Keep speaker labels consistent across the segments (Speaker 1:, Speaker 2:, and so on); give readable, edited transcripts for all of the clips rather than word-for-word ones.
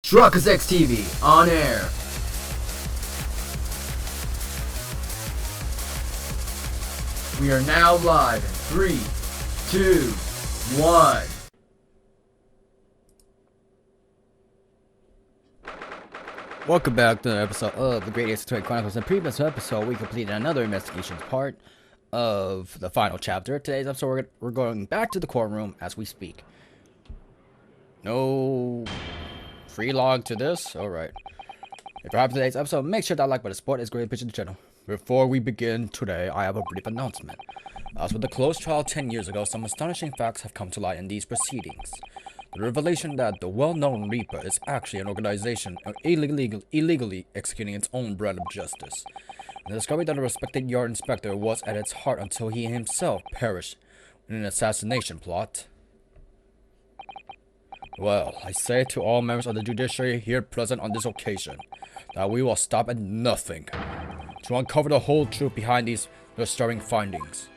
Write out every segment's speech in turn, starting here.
Speaker 1: Chronicles TV on air. We are now live in 3, 2, 1.
Speaker 2: Welcome back to another episode of the Great Ace Chronicles. In the previous episode, we completed another investigations part of the final chapter. Today's episode, we're going back to the courtroom as we speak. No free log to this? Alright. If you're happy with today's episode, make sure that like button support is greatly appreciated to the channel. Before we begin today, I have a brief announcement. As with the closed trial 10 years ago, some astonishing facts have come to light in these proceedings. The revelation that the well-known Reaper is actually an organization illegally executing its own brand of justice. And the discovery that a respected yard inspector was at its heart until he himself perished in an assassination plot. Well, I say to all members of the judiciary here present on this occasion that we will stop at nothing to uncover the whole truth behind these disturbing findings.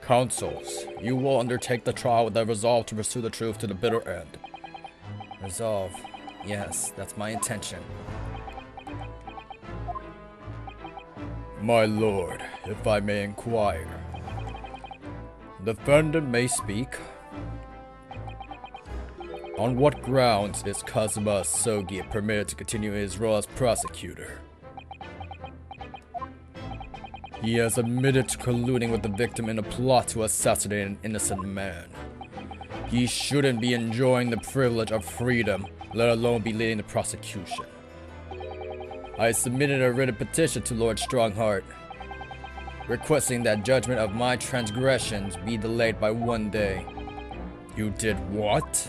Speaker 2: Counsels, you will undertake the trial with the resolve to pursue the truth to the bitter end. Resolve. Yes, that's my intention. My lord, if I may inquire. The defendant may speak. On what grounds is Kazuma Sogi permitted to continue his role as prosecutor? He has admitted to colluding with the victim in a plot to assassinate an innocent man. He shouldn't be enjoying the privilege of freedom, let alone be leading the prosecution. I submitted a written petition to Lord Strongheart, requesting that judgment of my transgressions be delayed by 1 day. You did what?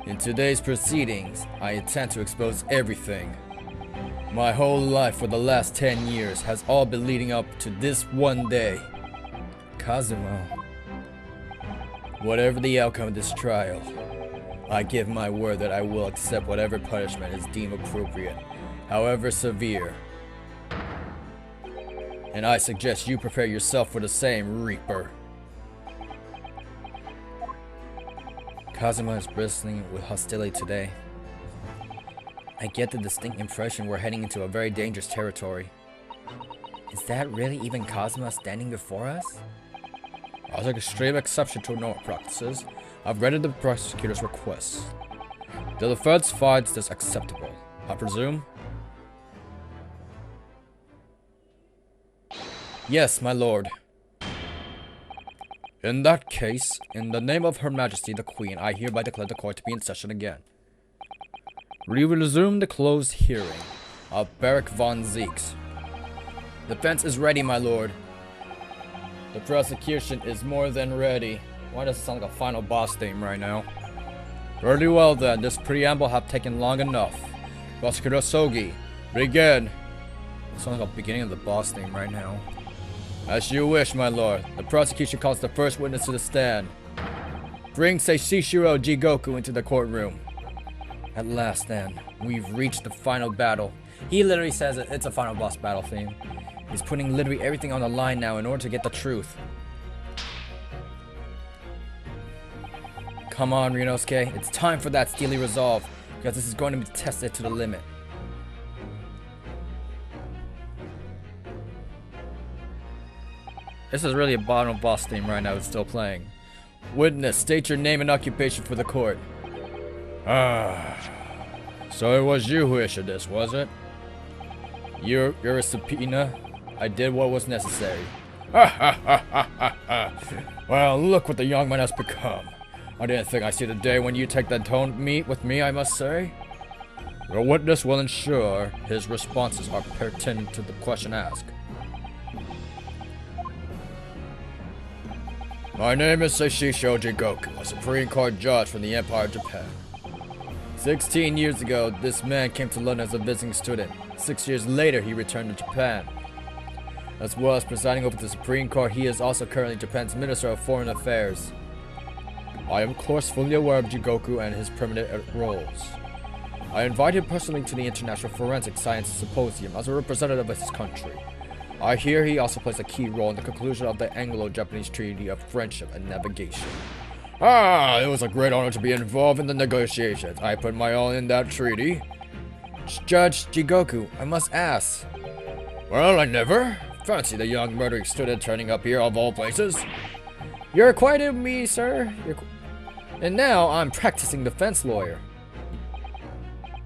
Speaker 2: In today's proceedings, I intend to expose everything. My whole life for the last 10 years has all been leading up to this 1 day. Kazuma. Whatever the outcome of this trial, I give my word that I will accept whatever punishment is deemed appropriate, however severe. And I suggest you prepare yourself for the same, Reaper. Kazuma is bristling with hostility today. I get the distinct impression we're heading into a very dangerous territory. Is that really even Kazuma standing before us? As an extreme exception to normal practices, I've granted the prosecutor's request. The defense finds this acceptable, I presume? Yes, my lord. In that case, in the name of Her Majesty the Queen, I hereby declare the court to be in session again. We will resume the closed hearing of Barak von Zeeks. Defense is ready, my lord. The prosecution is more than ready. Why does it sound like a final boss theme right now? Very well then, this preamble have taken long enough. Prosecutor Sogi, begin. It sounds like the beginning of the boss theme right now. As you wish, my lord. The prosecution calls the first witness to the stand. Bring Seishiro Jigoku into the courtroom. At last then, we've reached the final battle. He literally says it's a final boss battle theme. He's putting literally everything on the line now in order to get the truth. Come on, Ryunosuke. It's time for that steely resolve, because this is going to be tested to the limit. This is really a bottom boss theme right now. It's still playing. Witness, state your name and occupation for the court. So it was you who issued this, was it? You're a subpoena. I did what was necessary. Well, look what the young man has become. I didn't think I'd see the day when you take that tone with me, I must say. Your witness will ensure his responses are pertinent to the question asked. My name is Seishiro Jigoku, a Supreme Court judge from the Empire of Japan. 16 years ago, this man came to London as a visiting student. 6 years later, he returned to Japan. As well as presiding over the Supreme Court, he is also currently Japan's Minister of Foreign Affairs. I am of course fully aware of Jigoku and his permanent roles. I invited him personally to the International Forensic Sciences Symposium as a representative of his country. I hear he also plays a key role in the conclusion of the Anglo-Japanese Treaty of Friendship and Navigation. It was a great honor to be involved in the negotiations. I put my all in that treaty. Judge Jigoku, I must ask. Well, I never fancy the young murdering student turning up here of all places. You're acquainted with me, sir. And now I'm practicing defense lawyer.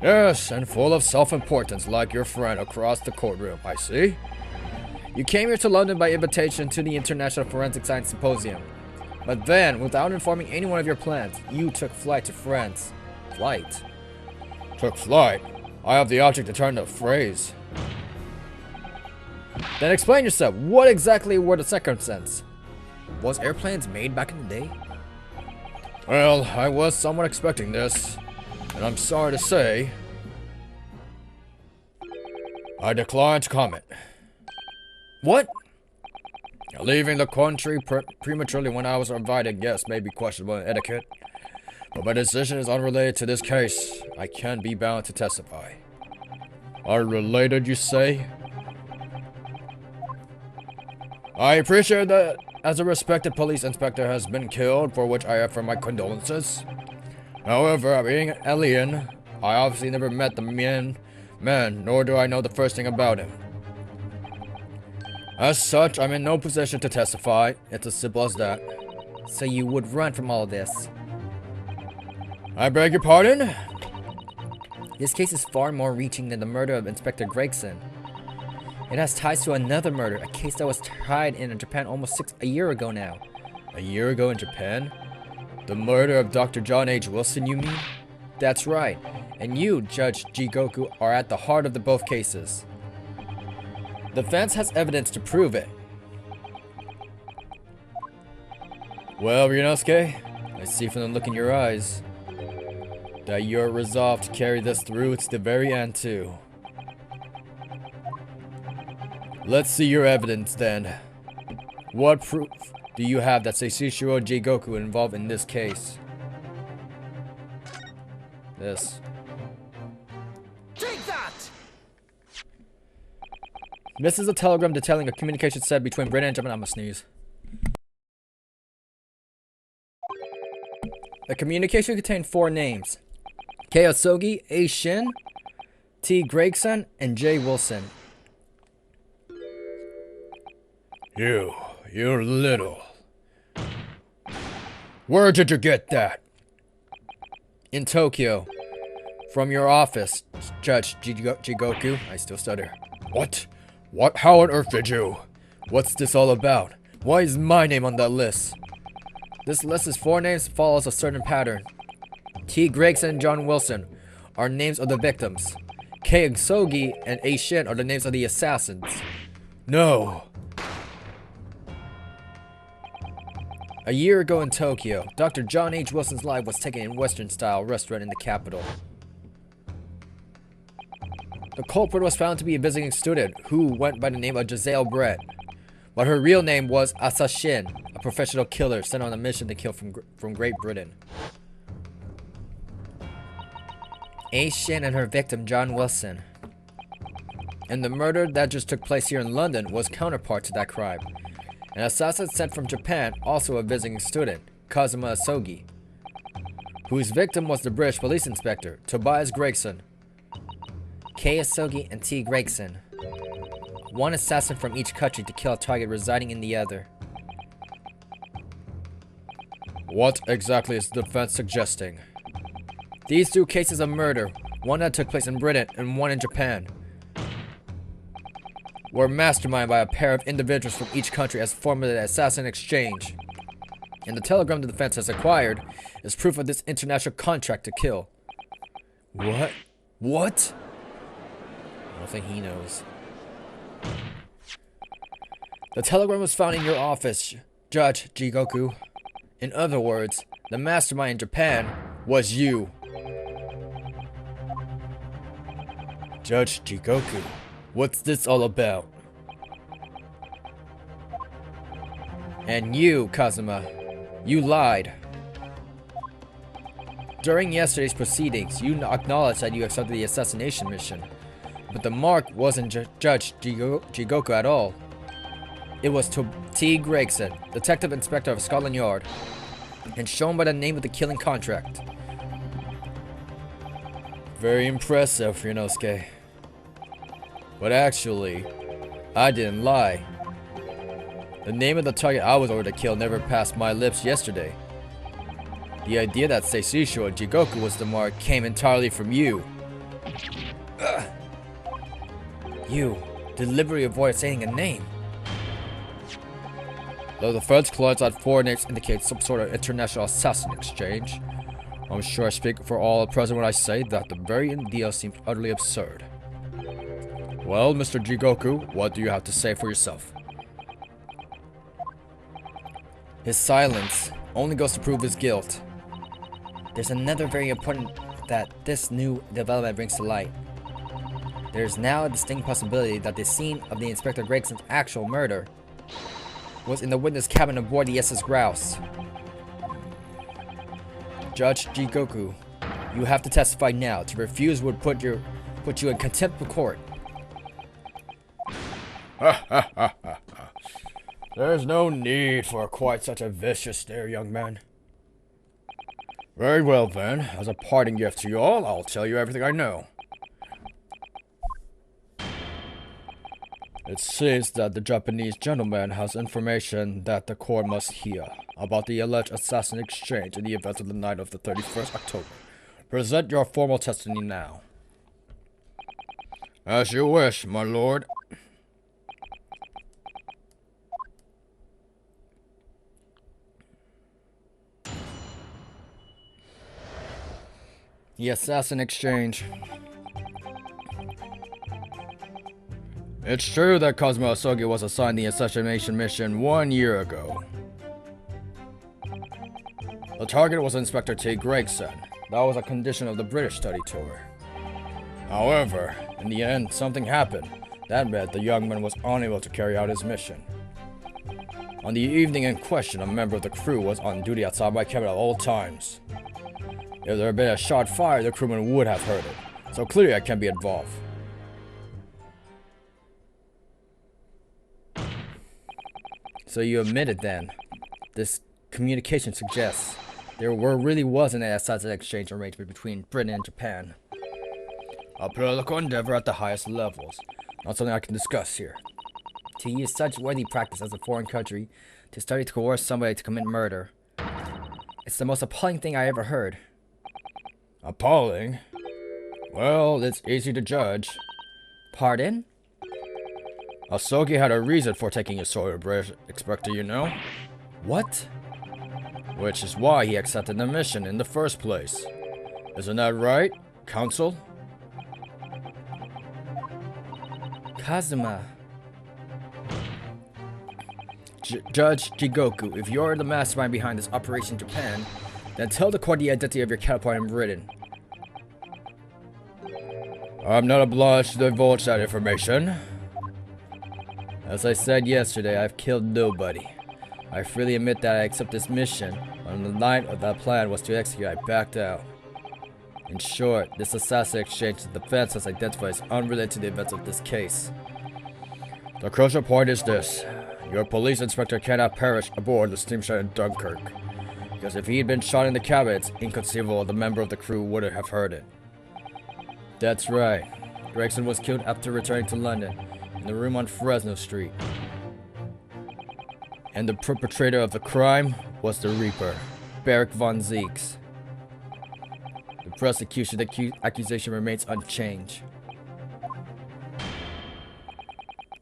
Speaker 2: Yes, and full of self-importance like your friend across the courtroom, I see. You came here to London by invitation to the International Forensic Science Symposium. But then, without informing anyone of your plans, you took flight to France. Flight? Took flight? I have the object to turn the phrase. Then explain yourself. What exactly were the circumstances? Was airplanes made back in the day? Well, I was somewhat expecting this. And I'm sorry to say, I decline to comment. What? Leaving the country prematurely when I was invited guest may be questionable in etiquette, but my decision is unrelated to this case. I can be bound to testify. Unrelated, you say? I appreciate that as a respected police inspector has been killed, for which I offer my condolences. However, being an alien, I obviously never met the man, nor do I know the first thing about him. As such, I'm in no position to testify. It's as simple as that. So you would run from all this? I beg your pardon? This case is far more reaching than the murder of Inspector Gregson. It has ties to another murder, a case that was tried in Japan almost a year ago now. A year ago in Japan? The murder of Dr. John H. Wilson, you mean? That's right. And you, Judge Jigoku, are at the heart of both cases. The defense has evidence to prove it. Well, Ryunosuke, I see from the look in your eyes that you're resolved to carry this through to the very end, too. Let's see your evidence, then. What proof do you have that Seishiro Jigoku involved in this case? This.
Speaker 3: Take that!
Speaker 2: This is a telegram detailing a communication set between Britain and Japan. I'm gonna sneeze. The communication contained 4 names: K. Osogi, A. Shin, T. Gregson, and J. Wilson. You're little. Where did you get that? In Tokyo. From your office, Judge Jigoku. I still stutter. What? What? How on earth did you? What's this all about? Why is my name on that list? This list is 4 names, follows a certain pattern. T. Gregson and John Wilson are names of the victims. K. Sogi and A. Shin are the names of the assassins. No. A year ago in Tokyo, Dr. John H. Wilson's life was taken in Western-style restaurant in the capital. The culprit was found to be a visiting student who went by the name of Giselle Brett, but her real name was Asa Shin, a professional killer sent on a mission to kill from Great Britain. A. Shin and her victim, John Wilson. And the murder that just took place here in London was counterpart to that crime. An assassin sent from Japan, also a visiting student, Kazuma Asogi, whose victim was the British police inspector, Tobias Gregson. K. Asogi and T. Gregson. 1 assassin from each country to kill a target residing in the other. What exactly is the defense suggesting? These 2 cases of murder, one that took place in Britain and one in Japan, were masterminded by a pair of individuals from each country as form of the assassin exchange. And the telegram the defense has acquired is proof of this international contract to kill. What? What? I don't think he knows. The telegram was found in your office, Judge Jigoku. In other words, the mastermind in Japan was you. Judge Jigoku, what's this all about? And you, Kazuma, you lied. During yesterday's proceedings, you acknowledged that you accepted the assassination mission. But the mark wasn't Judge Jigoku at all. It was T. Gregson, Detective Inspector of Scotland Yard. and shown by the name of the killing contract. Very impressive, Ryunosuke. But actually, I didn't lie. The name of the target I was ordered to kill never passed my lips yesterday. The idea that Seishiro and Jigoku was the mark came entirely from you. You deliberately avoid saying a name. Though the French clause on foreign names indicates some sort of international assassin exchange, I'm sure I speak for all present when I say that the very idea seems utterly absurd. Well, Mr. Jigoku, what do you have to say for yourself? His silence only goes to prove his guilt. There's another very important that this new development brings to light. There's now a distinct possibility that the scene of the Inspector Gregson's actual murder was in the witness cabin aboard the SS Grouse. Judge Jigoku, you have to testify now. To refuse would put you in contempt of court. There's no need for quite such a vicious stare, young man. Very well then, as a parting gift to you all, I'll tell you everything I know. It seems that the Japanese gentleman has information that the court must hear about the alleged assassin exchange in the events of the night of the 31st October. Present your formal testimony now. As you wish, my lord. The assassin exchange. It's true that Kazuma Asogi was assigned the assassination mission 1 year ago. The target was Inspector T. Gregson. That was a condition of the British study tour. However, in the end, something happened. That meant the young man was unable to carry out his mission. On the evening in question, a member of the crew was on duty outside my cabin at all times. If there had been a shot fired, the crewman would have heard it. So clearly I can't be involved. So you admit it then. This communication suggests there really was an assassin exchange arrangement between Britain and Japan. A political endeavor at the highest levels. Not something I can discuss here. To use such worthy practice as a foreign country to study to coerce somebody to commit murder. It's the most appalling thing I ever heard. Appalling? Well, it's easy to judge. Pardon? Asogi had a reason for taking his sword, British Inspector, you know. What? Which is why he accepted the mission in the first place. Isn't that right, Counsel? Kazuma. Judge Jigoku, if you're the mastermind behind this Operation Japan, then tell the court the identity of your counterpart in Britain. I'm not obliged to divulge that information. As I said yesterday, I've killed nobody. I freely admit that I accept this mission. On the night of that plan was to execute, I backed out. In short, this assassin exchange the defense has identified as unrelated to the events of this case. The crucial point is this. Your police inspector cannot perish aboard the steamship in Dunkirk. Because if he had been shot in the cabin, it's inconceivable the member of the crew wouldn't have heard it. That's right. Gregson was killed after returning to London, in the room on Fresno Street. And the perpetrator of the crime was the Reaper, Barrick von Zeeks. The prosecution accusation remains unchanged.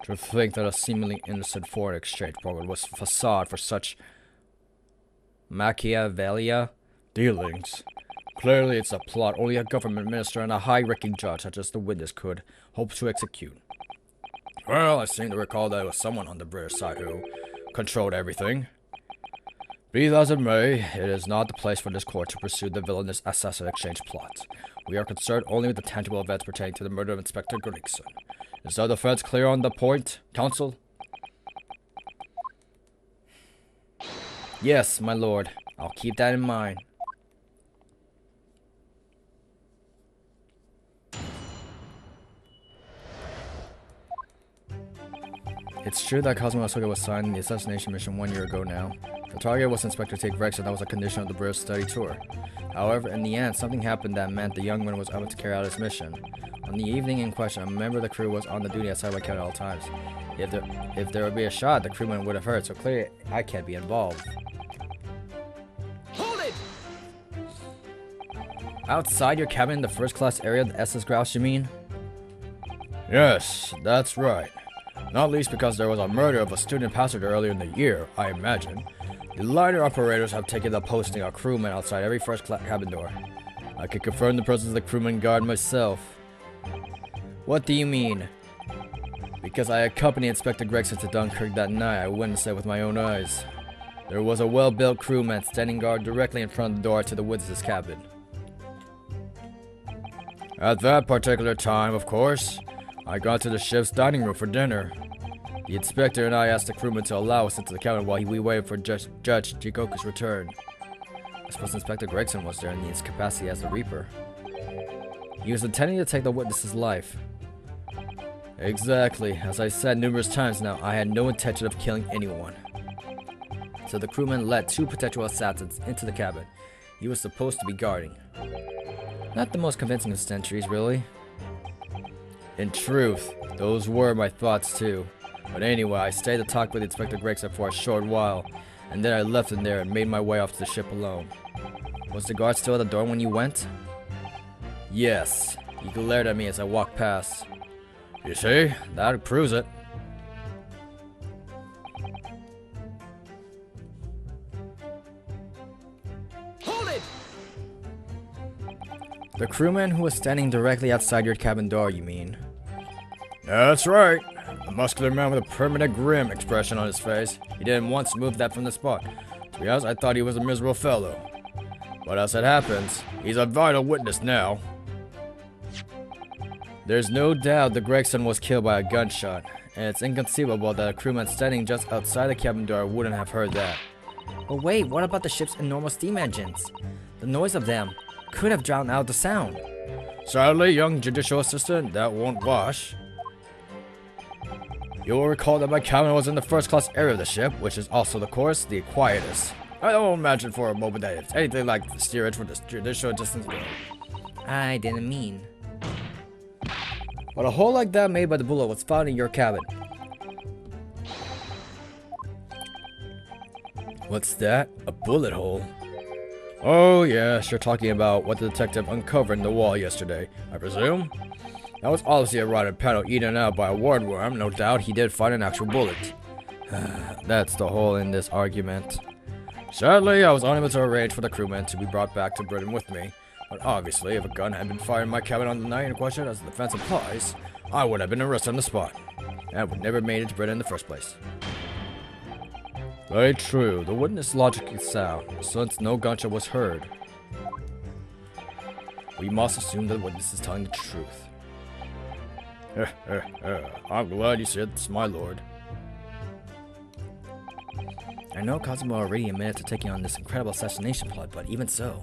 Speaker 2: To think that a seemingly innocent foreign exchange program was a facade for such Machiavellia dealings. Clearly it's a plot only a government minister and a high-ranking judge such as the witness could hope to execute. Well, I seem to recall that it was someone on the British side who controlled everything. Be that as it may, it is not the place for this court to pursue the villainous assassin exchange plot. We are concerned only with the tangible events pertaining to the murder of Inspector Gregson. Is the defense clear on the point, counsel? Yes, my lord. I'll keep that in mind. It's true that Kazuma Asogi was assigned the assassination mission 1 year ago now. The target was Inspector Tate Gregson. That was a condition of the British study tour. However, in the end, something happened that meant the young man was able to carry out his mission. On the evening in question, a member of the crew was on the duty outside my cabin at all times. If there would be a shot, the crewman would have heard, so clearly I can't be involved.
Speaker 3: Hold it!
Speaker 2: Outside your cabin in the first-class area of the SS Grouse, you mean? Yes, that's right. Not least because there was a murder of a student passenger earlier in the year, I imagine. The liner operators have taken up posting a crewman outside every first-class cabin door. I can confirm the presence of the crewman guard myself. What do you mean? Because I accompanied Inspector Gregson to Dunkirk that night, I witnessed it with my own eyes. There was a well-built crewman standing guard directly in front of the door to the witness's cabin. At that particular time, of course, I got to the ship's dining room for dinner. The inspector and I asked the crewman to allow us into the cabin while we waited for Judge Jigoku's return. I suppose Inspector Gregson was there in his capacity as the Reaper. He was intending to take the witness's life. Exactly. As I said numerous times now, I had no intention of killing anyone. So the crewman led two potential assassins into the cabin he was supposed to be guarding. Not the most convincing of sentries, really. In truth, those were my thoughts too. But anyway, I stayed to talk with Inspector Gregson for a short while, and then I left him there and made my way off to the ship alone. Was the guard still at the door when you went? Yes. He glared at me as I walked past. You see? That proves it.
Speaker 3: Hold it!
Speaker 2: The crewman who was standing directly outside your cabin door, you mean? That's right. A muscular man with a permanent grim expression on his face. He didn't once move that from the spot. To be honest, I thought he was a miserable fellow. But as it happens, he's a vital witness now. There's no doubt the Gregson was killed by a gunshot, and it's inconceivable that a crewman standing just outside the cabin door wouldn't have heard that. But wait, what about the ship's enormous steam engines? The noise of them could have drowned out the sound. Sadly, young judicial assistant, that won't wash. You'll recall that my cabin was in the first-class area of the ship, which is also, of course, the quietest. I don't imagine for a moment that it's anything like the steerage for the judicial distance. I didn't mean. But a hole like that made by the bullet was found in your cabin. What's that? A bullet hole? Oh yes, you're talking about what the detective uncovered in the wall yesterday, I presume? That was obviously a rotted panel eaten out by a wardworm. No doubt he did find an actual bullet. That's the hole in this argument. Sadly, I was unable to arrange for the crewman to be brought back to Britain with me. But obviously, if a gun had been fired in my cabin on the night in question, as the defense implies, I would have been arrested on the spot, and would never have made it to Britain in the first place. Very true. The witness logic is sound, since no gunshot was heard. We must assume the witness is telling the truth. I'm glad you said this, my lord. I know Cosmo already admitted to taking on this incredible assassination plot, but even so...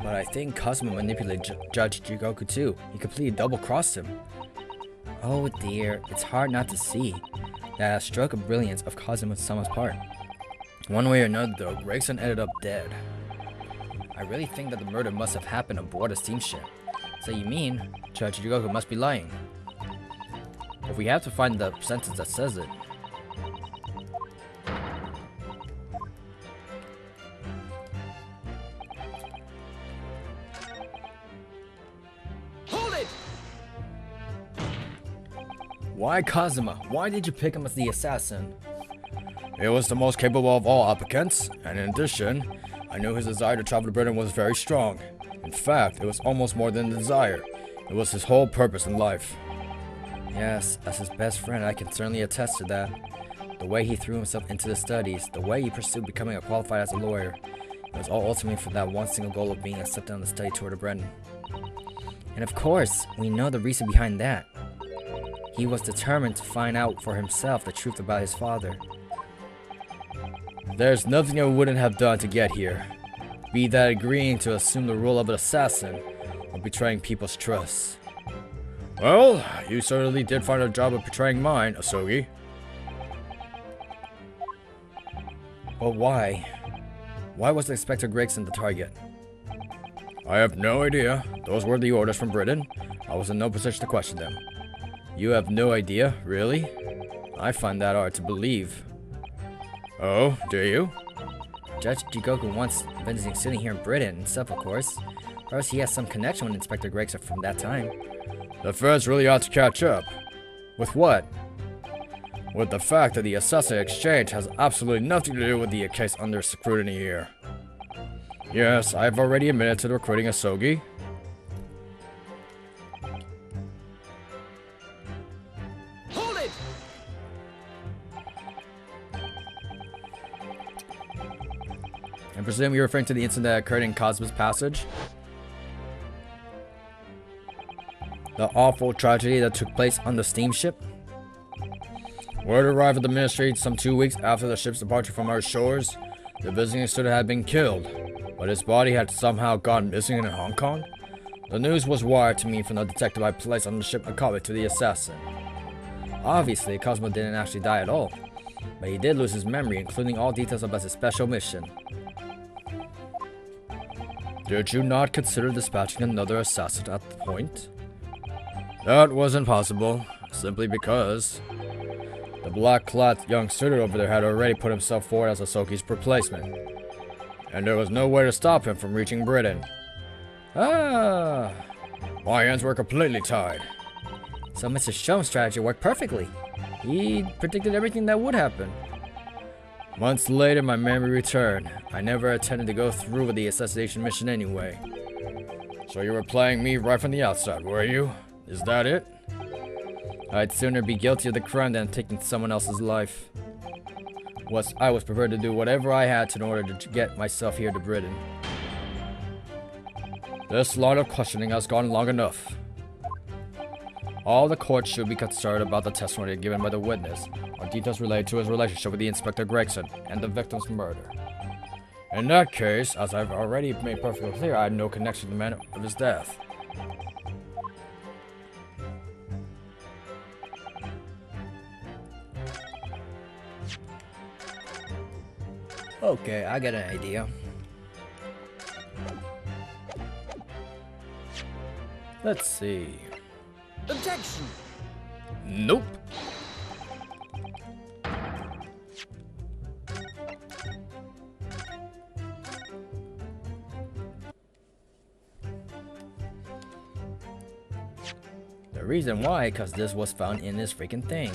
Speaker 2: But I think Cosmo manipulated Judge Jigoku too. He completely double-crossed him. Oh dear, it's hard not to see that stroke of brilliance of Kazuma-sama's part. One way or another though, Gregson ended up dead. I really think that the murder must have happened aboard a steamship. So you mean, Judge Jigoku must be lying. If we have to find the sentence that says it. Why Kazuma? Why did you pick him as the assassin? He was the most capable of all applicants, and in addition, I knew his desire to travel to Britain was very strong. In fact, it was almost more than a desire. It was his whole purpose in life. Yes, as his best friend, I can certainly attest to that. The way he threw himself into the studies, the way he pursued becoming qualified as a lawyer, it was all ultimately for that one single goal of being accepted on the study tour to Britain. And of course, we know the reason behind that. He was determined to find out for himself the truth about his father. There's nothing I wouldn't have done to get here. be that agreeing to assume the role of an assassin or betraying people's trust. Well, you certainly did find a job of betraying mine, Asogi. But why? Why was Inspector Gregson the target? I have no idea. Those were the orders from Britain. I was in no position to question them. You have no idea? Really? I find that hard to believe. Oh, do you? Judge Jigoku once visiting sitting here in Britain and stuff, of course. Perhaps he has some connection with Inspector Gregson from that time. The feds really ought to catch up. With what? With the fact that the assassin exchange has absolutely nothing to do with the case under scrutiny here. Yes, I've already admitted to recruiting Asogi.
Speaker 3: Hold it!
Speaker 2: I presume you're referring to the incident that occurred in Cosmos Passage? The awful tragedy that took place on the steamship? Word arrived at the ministry some 2 weeks after the ship's departure from our shores. The visiting student had been killed, but his body had somehow gone missing in Hong Kong. The news was wired to me from the detective I placed on the ship a copy to the assassin. Obviously, Cosmo didn't actually die at all, but he did lose his memory, including all details about his special mission. Did you not consider dispatching another assassin at the point? That wasn't possible, simply because the black-clad young student over there had already put himself forward as Asogi's replacement, and there was no way to stop him from reaching Britain. Ah, my hands were completely tied. So Mr. Shone's strategy worked perfectly. He predicted everything that would happen. Months later, my memory returned. I never intended to go through with the assassination mission anyway. So you were playing me right from the outset, were you? Is that it? I'd sooner be guilty of the crime than taking someone else's life. I was prepared to do whatever I had to in order to get myself here to Britain. This line of questioning has gone long enough. All the court should be concerned about the testimony given by the witness on details related to his relationship with the Inspector Gregson and the victim's murder. In that case, as I've already made perfectly clear, I had no connection to the manner of his death. Okay, I got an idea. Let's see.
Speaker 3: Objection!
Speaker 2: Nope. The reason why, because this was found in this freaking thing.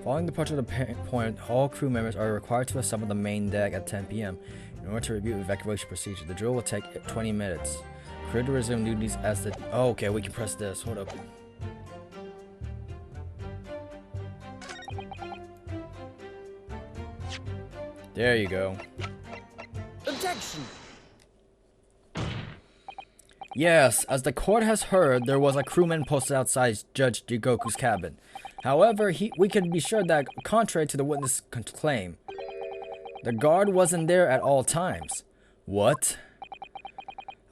Speaker 2: Following the departure of the point, all crew members are required to assemble the main deck at 10 p.m. in order to review evacuation procedure. The drill will take 20 minutes. Crew to resume duties as the... Oh, okay, we can press this. Hold up. There you go.
Speaker 3: Objection!
Speaker 2: Yes, as the court has heard, there was a crewman posted outside Judge Jigoku's cabin. However, we can be sure that, contrary to the witness' claim, the guard wasn't there at all times. What?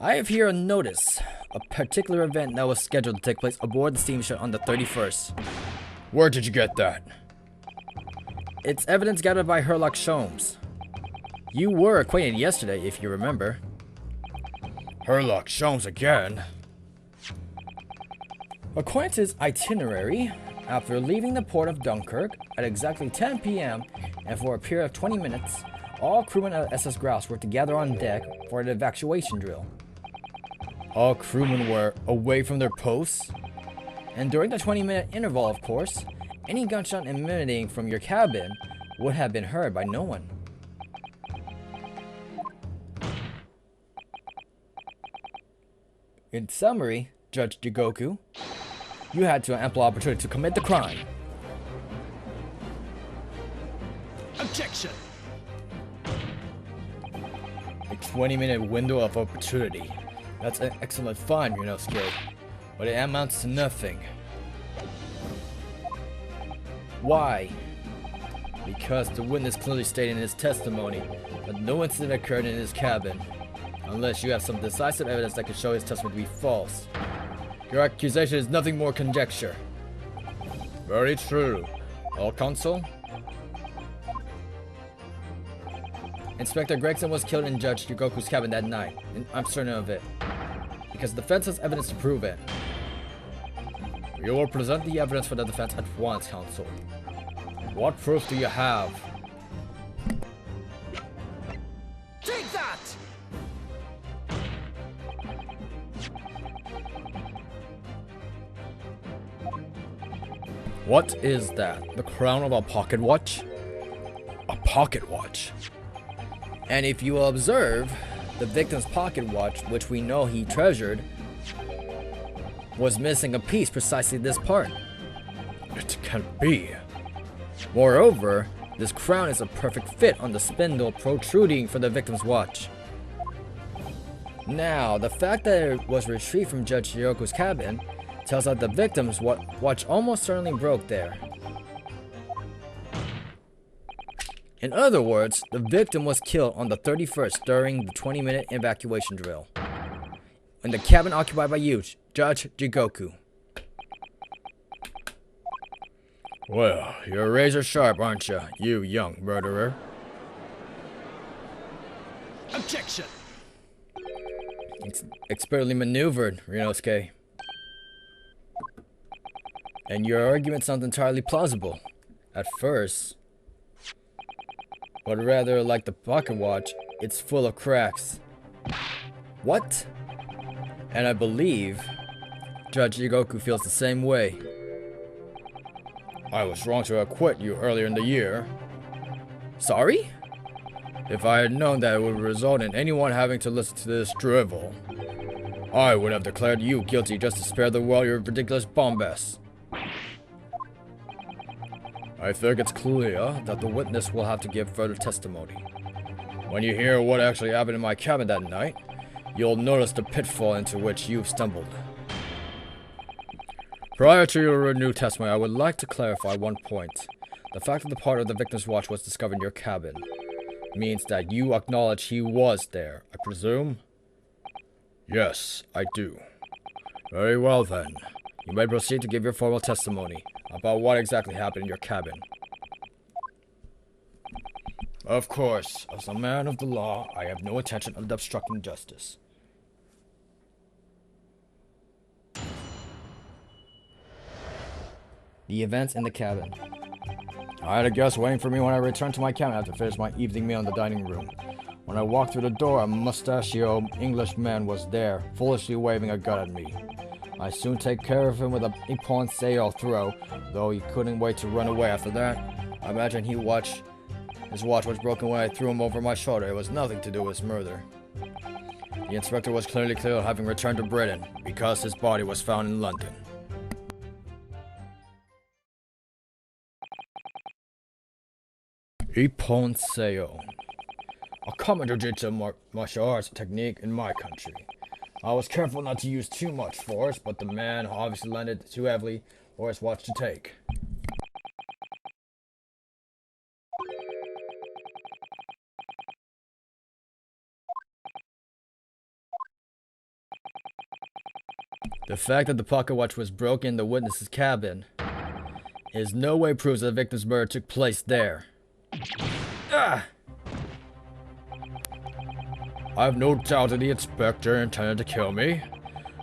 Speaker 2: I have here a notice, a particular event that was scheduled to take place aboard the steamship on the 31st. Where did you get that? It's evidence gathered by Sherlock Sholmes. You were acquainted yesterday, if you remember. Sherlock Sholmes again? According to his itinerary, after leaving the port of Dunkirk at exactly 10 p.m. and for a period of 20 minutes, all crewmen of SS Grouse were to gather on deck for an evacuation drill. All crewmen were away from their posts, and during the 20-minute interval, of course, any gunshot emanating from your cabin would have been heard by no one. In summary, Judge Jigoku, you had to ample opportunity to commit the crime.
Speaker 3: Objection!
Speaker 2: A 20-minute window of opportunity. That's an excellent find, Yunosuke, but it amounts to nothing. Why? Because the witness clearly stated in his testimony that no incident occurred in his cabin. unless you have some decisive evidence that could show his testimony to be false. Your accusation is nothing more conjecture. Very true. All counsel? Inspector Gregson was killed in Judge Jigoku's cabin that night, and I'm certain of it, because the defense has evidence to prove it. You will present the evidence for the defense at once, counsel. What proof do you have?
Speaker 3: Take that!
Speaker 2: What is that? The crown of a pocket watch? A pocket watch? And if you will observe, the victim's pocket watch, which we know he treasured, was missing a piece, precisely this part. It can't be. Moreover, this crown is a perfect fit on the spindle protruding from the victim's watch. Now, the fact that it was retrieved from Judge Jigoku's cabin tells that the victim's watch almost certainly broke there. In other words, the victim was killed on the 31st during the 20-minute evacuation drill, in the cabin occupied by you, Judge Jigoku. Well, you're razor sharp, aren't you, you young murderer?
Speaker 3: Objection!
Speaker 2: It's expertly maneuvered, Ryunosuke. And your argument sounds entirely plausible, at first. But rather like the pocket watch, it's full of cracks. What? And I believe Judge Jigoku feels the same way. I was wrong to acquit you earlier in the year. Sorry? If I had known that it would result in anyone having to listen to this drivel, I would have declared you guilty just to spare the world your ridiculous bombast. I think it's clear that the witness will have to give further testimony. When you hear what actually happened in my cabin that night, you'll notice the pitfall into which you've stumbled. Prior to your renewed testimony, I would like to clarify one point. The fact that the part of the victim's watch was discovered in your cabin means that you acknowledge he was there, I presume? Yes, I do. Very well then. You may proceed to give your formal testimony about what exactly happened in your cabin. Of course, as a man of the law, I have no intention of obstructing justice. The events in the cabin. I had a guest waiting for me when I returned to my cabin after finishing my evening meal in the dining room. When I walked through the door, a mustachioed Englishman was there, foolishly waving a gun at me. I soon take care of him with a ippon seiyou throw, though he couldn't wait to run away after that. I imagine his watch was broken when I threw him over my shoulder. It was nothing to do with his murder. The inspector was clearly clear of having returned to Britain, because his body was found in London. Ippon seiyou, a common jiu-jitsu martial arts technique in my country. I was careful not to use too much force, but the man obviously landed too heavily for his watch to take. The fact that the pocket watch was broken in the witness's cabin is no way proves that the victim's murder took place there. Ah! I have no doubt that the inspector intended to kill me,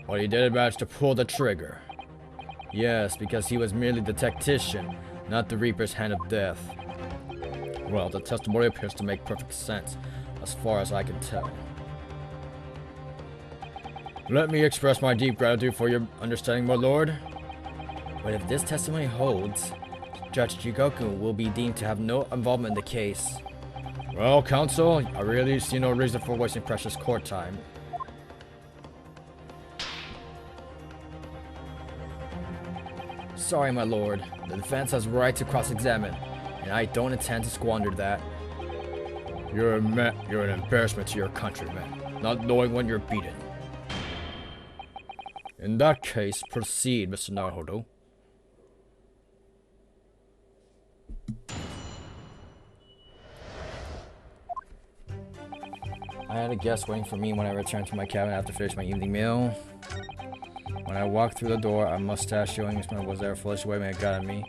Speaker 2: but he didn't manage to pull the trigger. Yes, because he was merely the tactician, not the Reaper's hand of death. Well, the testimony appears to make perfect sense, as far as I can tell. Let me express my deep gratitude for your understanding, my lord. But if this testimony holds, Judge Jigoku will be deemed to have no involvement in the case. Well, counsel, I really see no reason for wasting precious court time. Sorry, my lord. The defense has right to cross-examine, and I don't intend to squander that. You're an embarrassment to your countrymen, not knowing when you're beaten. In that case, proceed, Mr. Naruhodo. I had a guest waiting for me when I returned to my cabin after finishing my evening meal. When I walked through the door, a mustache showing his man was there, foolish waving a gun at me.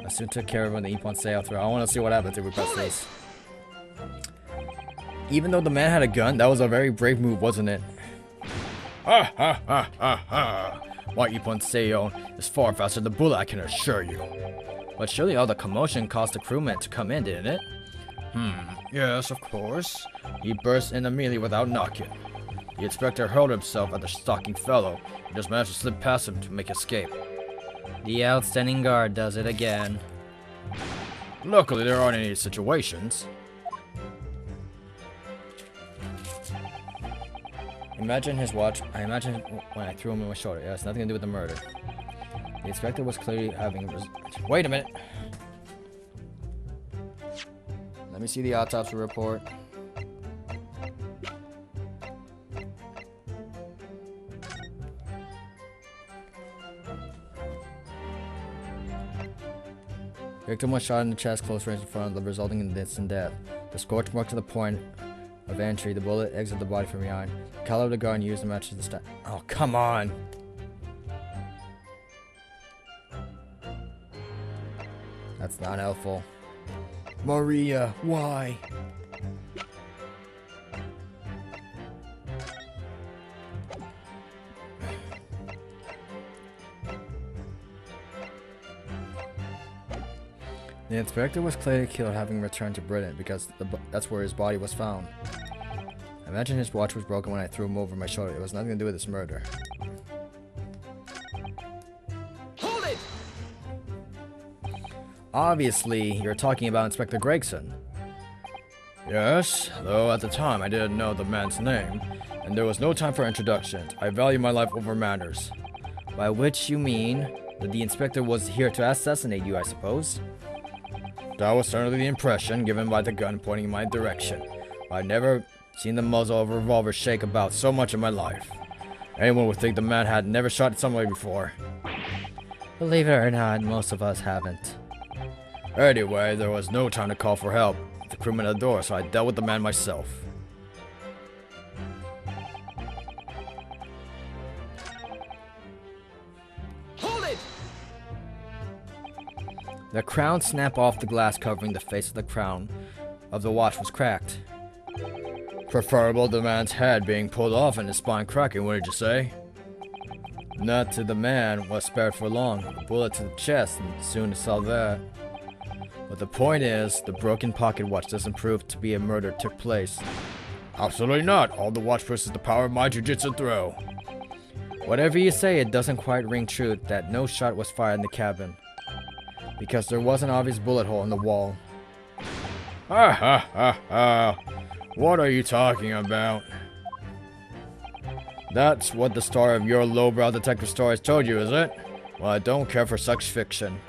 Speaker 2: I soon took care of him and the Ippon Seiya through. I want to see what happens if we press this. Even though the man had a gun, that was a very brave move, wasn't it? Ha ha ha ha ha! My Ippon Seiya is far faster than the bullet, I can assure you. But surely all the commotion caused the crewman to come in, didn't it? Yes, of course. He burst in immediately without knocking. The inspector hurled himself at the stalking fellow and just managed to slip past him to make escape. The outstanding guard does it again. Luckily, there aren't any situations. Imagine his watch. I imagine when I threw him in my shoulder. It has nothing to do with the murder. The inspector was clearly having... Wait a minute! Let me see the autopsy report. Victim was shot in the chest, close range in front, resulting in instant death. The scorch mark to the point of entry, the bullet exited the body from behind. The color of the gun used to match the stat. Oh, come on! That's not helpful. Maria, why? The inspector was clearly killed having returned to Britain because that's where his body was found. I imagine his watch was broken when I threw him over my shoulder. It was nothing to do with this murder.
Speaker 3: Hold it!
Speaker 2: Obviously, you're talking about Inspector Gregson. Yes, though at the time I didn't know the man's name, and there was no time for introductions. I value my life over manners. By which you mean that the inspector was here to assassinate you, I suppose? That was certainly the impression given by the gun pointing in my direction. I've never seen the muzzle of a revolver shake about so much in my life. Anyone would think the man had never shot somebody before. Believe it or not, most of us haven't. Anyway, there was no time to call for help. The crewman at the door, so I dealt with the man myself.
Speaker 3: Hold it!
Speaker 2: The crown snapped off the glass covering the face of the crown of the watch was cracked. Preferable the man's head being pulled off and his spine cracking, what did you say? Not to the man was spared for long. A bullet to the chest and soon saw that. But the point is, the broken pocket watch doesn't prove to be a murder took place. Absolutely not. All the watch proves is the power of my jujitsu throw. Whatever you say, it doesn't quite ring true that no shot was fired in the cabin. Because there was an obvious bullet hole in the wall. Ha ha ha ha. What are you talking about? That's what the story of your lowbrow detective stories told you, is it? Well, I don't care for such fiction.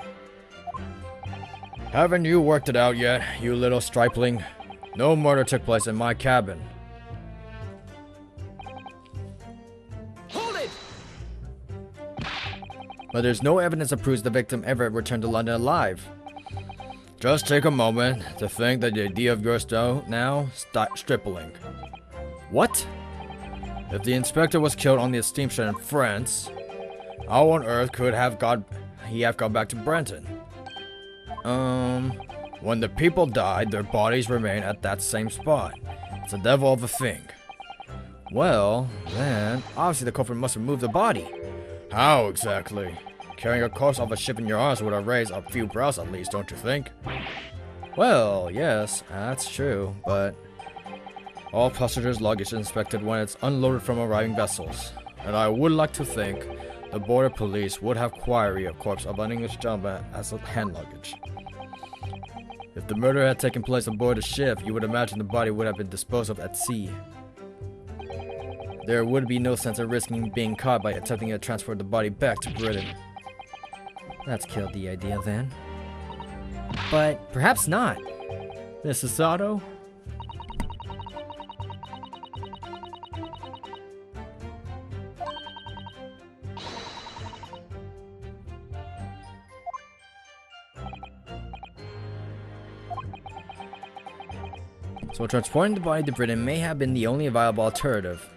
Speaker 2: Haven't you worked it out yet, you little stripling? No murder took place in my cabin.
Speaker 3: Hold it!
Speaker 2: But there's no evidence that proves the victim ever returned to London alive. Just take a moment to think that the idea of yours now stripling. What? If the inspector was killed on the steamship in France, how on earth could he have gone back to Brenton? When the people died, their bodies remain at that same spot. It's a devil of a thing. Well, then, obviously the culprit must have moved the body. How exactly? Carrying a corpse off a ship in your arms would have raised a few brows at least, don't you think? Well, yes, that's true, but all passengers' luggage is inspected when it's unloaded from arriving vessels. And I would like to think the border police would have query a corpse of an English gentleman as hand luggage. If the murder had taken place aboard a ship, you would imagine the body would have been disposed of at sea. There would be no sense of risking being caught by attempting to transport the body back to Britain. That's killed the idea then. But perhaps not. Mrs. Sato? So transporting the body to Britain may have been the only viable alternative.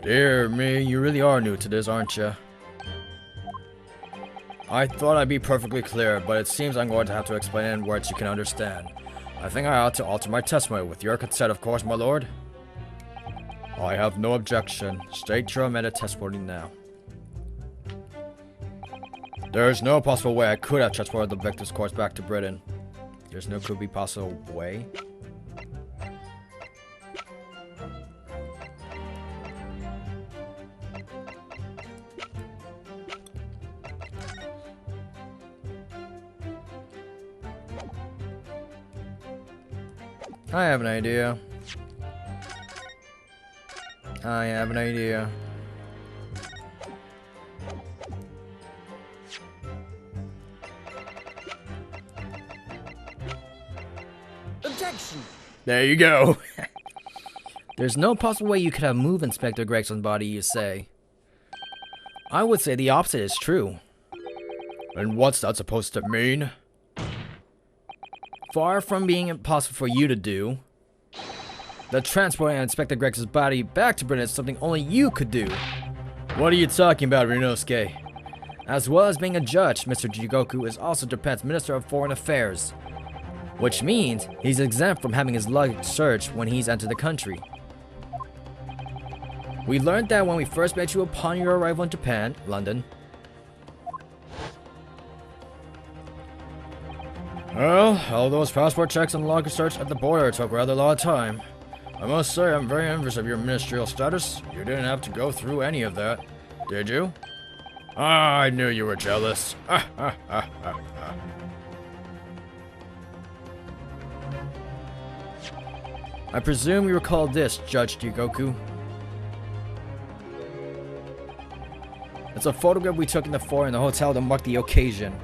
Speaker 2: Dear me, you really are new to this, aren't you? I thought I'd be perfectly clear, but it seems I'm going to have to explain it in words you can understand. I think I ought to alter my testimony, with your consent, of course, my lord. I have no objection. State your amended testimony now. There is no possible way I could have transported the victim's corpse back to Britain. There's no could be possible way? I have an idea. I have an idea.
Speaker 3: Objection!
Speaker 2: There you go. There's no possible way you could have moved Inspector Gregson's body, you say. I would say the opposite is true. And what's that supposed to mean? Far from being impossible for you to do, the transporting Inspector Gregson's body back to Britain is something only you could do. What are you talking about, Rinosuke? As well as being a judge, Mr. Jigoku is also Japan's Minister of Foreign Affairs, which means he's exempt from having his luggage searched when he's entered the country. We learned that when we first met you upon your arrival in Japan, London. Well, all those passport checks and luggage search at the border took rather a lot of time. I must say I'm very envious of your ministerial status. You didn't have to go through any of that, did you? Ah, I knew you were jealous. I presume you recall this, Judge Jigoku. It's a photograph we took in the foyer in the hotel to mark the occasion.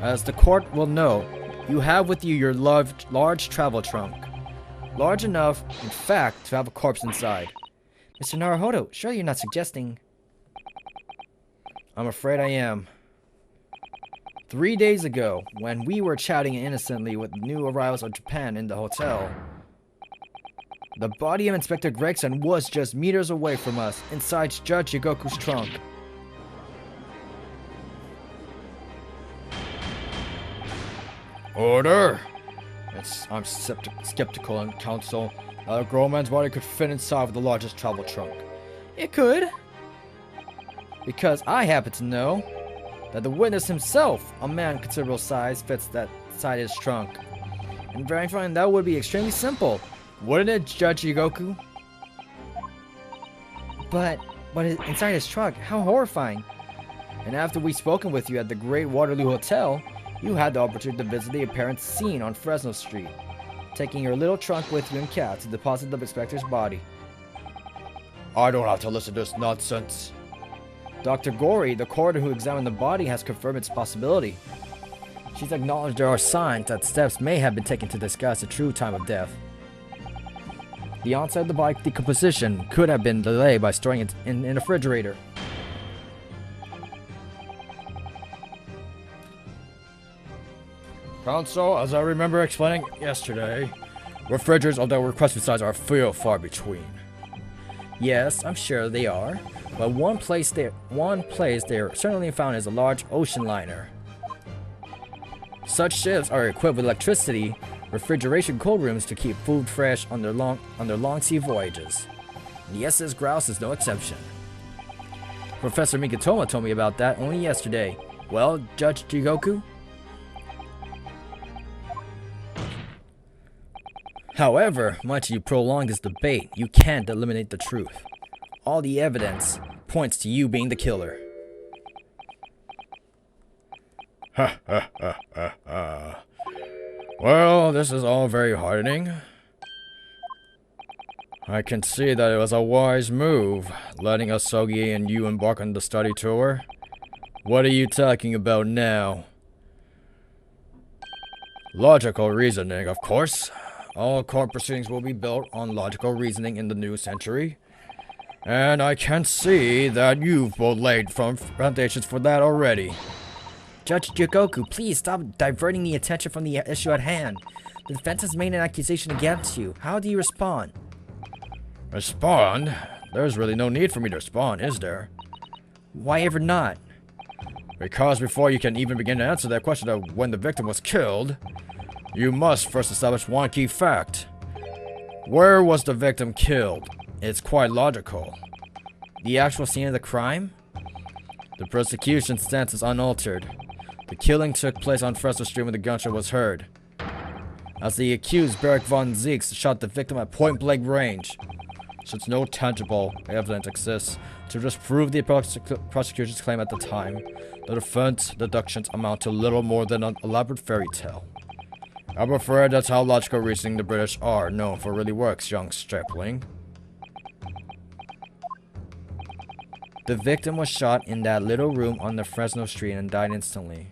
Speaker 2: As the court will know, you have with you your large travel trunk. Large enough, in fact, to have a corpse inside. Mr. Naruhodo, sure you're not suggesting... I'm afraid I am. 3 days ago, when we were chatting innocently with new arrivals of Japan in the hotel, the body of Inspector Gregson was just meters away from us, inside Judge Jigoku's trunk. Order! I'm skeptical in counsel that a grown man's body could fit inside of the largest travel trunk. It could. Because I happen to know that the witness himself, a man considerable size, fits that inside his trunk. And very fine, that would be extremely simple. Wouldn't it, Judge Jigoku? But inside his trunk, how horrifying. And after we'd spoken with you at the Great Waterloo Hotel, you had the opportunity to visit the apparent scene on Fresno Street, taking your little trunk with you in cab to deposit the inspector's body. I don't have to listen to this nonsense. Dr. Gori, the coroner who examined the body, has confirmed its possibility. She's acknowledged there are signs that steps may have been taken to disguise the true time of death. The onset of the body decomposition could have been delayed by storing it in a refrigerator. Counsel, as I remember explaining yesterday, refrigerators of the requested size are few far between. Yes, I'm sure they are, but one place they're certainly found is a large ocean liner. Such ships are equipped with electricity, refrigeration cold rooms to keep food fresh on their long sea voyages. The SS Grouse is no exception. Professor Mikitoma told me about that only yesterday. Well, Judge Jigoku? However, much you prolong this debate, you can't eliminate the truth. All the evidence points to you being the killer. Ha ha ha ha ha. Well, this is all very heartening. I can see that it was a wise move, letting Asogi and you embark on the study tour. What are you talking about now? Logical reasoning, of course. All court proceedings will be built on logical reasoning in the new century. And I can see that you've both laid foundations for that already. Judge Jigoku, please stop diverting the attention from the issue at hand. The defense has made an accusation against you. How do you respond?
Speaker 4: Respond? There's really no need for me to respond, is there?
Speaker 2: Why ever not?
Speaker 4: Because before you can even begin to answer that question of when the victim was killed, you must first establish one key fact. Where was the victim killed? It's quite logical.
Speaker 2: The actual scene of the crime?
Speaker 4: The prosecution's stance is unaltered. The killing took place on Fresno Street when the gunshot was heard. As the accused, Barrick Von Zeeks shot the victim at point-blank range. Since no tangible evidence exists to disprove the prosecution's claim at the time, the defense deductions amount to little more than an elaborate fairy tale. I'm afraid that's how logical reasoning the British are known for really works, young stripling.
Speaker 2: The victim was shot in that little room on the Fresno Street and died instantly.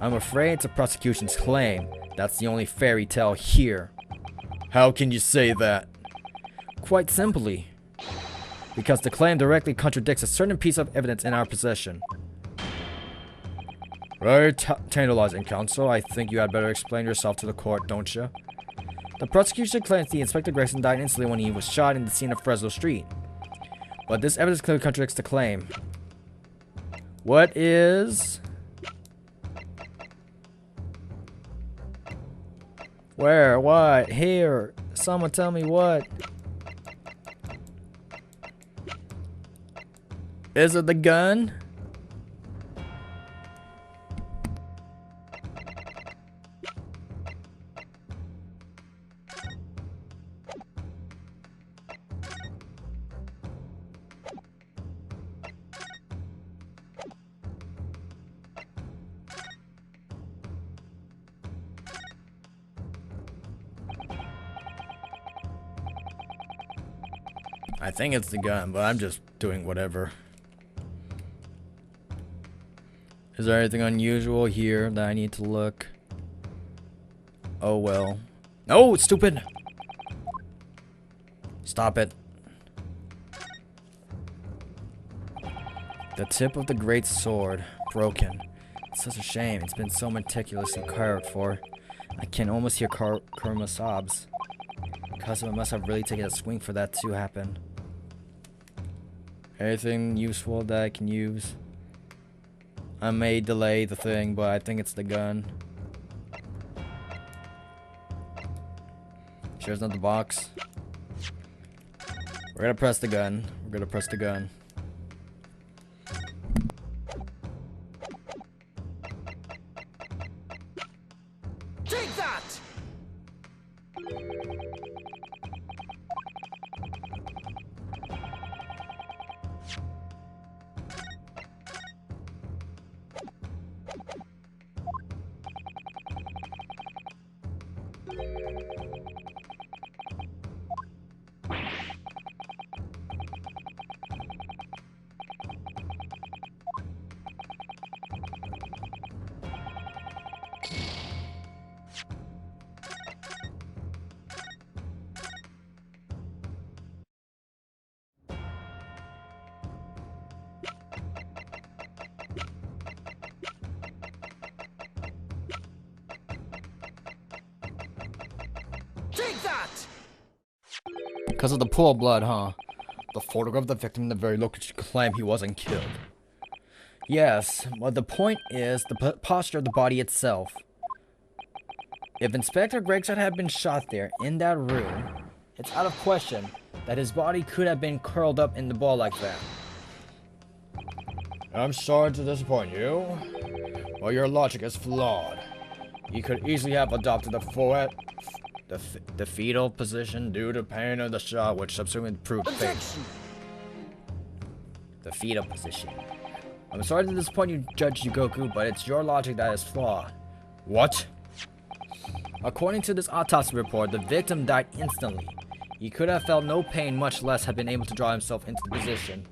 Speaker 2: I'm afraid it's the prosecution's claim. That's the only fairy tale here.
Speaker 4: How can you say that?
Speaker 2: Quite simply, because the claim directly contradicts a certain piece of evidence in our possession.
Speaker 4: Very tantalizing, counsel. I think you had better explain yourself to the court, don't you?
Speaker 2: The prosecution claims the Inspector Gregson died instantly when he was shot in the scene of Fresno Street. But this evidence clearly contradicts the claim. What is... Where? What? Here? Someone tell me what? Is it the gun?
Speaker 4: I think it's the gun, but I'm just doing whatever.
Speaker 2: Is there anything unusual here that I need to look? Oh well.
Speaker 4: No, stupid! Stop it.
Speaker 2: The tip of the great sword, broken. It's such a shame. It's been so meticulously cared for. I can almost hear Kurma's sobs. Kazuma must have really taken a swing for that to happen. Anything useful that I can use? I may delay the thing, but I think it's the gun. Sure it's not the box. We're gonna press the gun. We're gonna press the gun.
Speaker 3: Take that! Take that!
Speaker 4: Because of the pool of blood, huh? The photograph of the victim in the very location claim he wasn't killed.
Speaker 2: Yes, but the point is the posture of the body itself. If Inspector Gregson had been shot there, in that room, it's out of question that his body could have been curled up in the ball like that.
Speaker 4: I'm sorry to disappoint you, but your logic is flawed. You could easily have adopted the fetal position due to pain of the shot, which subsequently proved fatal.
Speaker 3: Objection!
Speaker 2: The fetal position. I'm sorry to disappoint you, Judge Jigoku, but it's your logic that is flawed.
Speaker 4: What?
Speaker 2: According to this autopsy report, the victim died instantly. He could have felt no pain, much less have been able to draw himself into the position.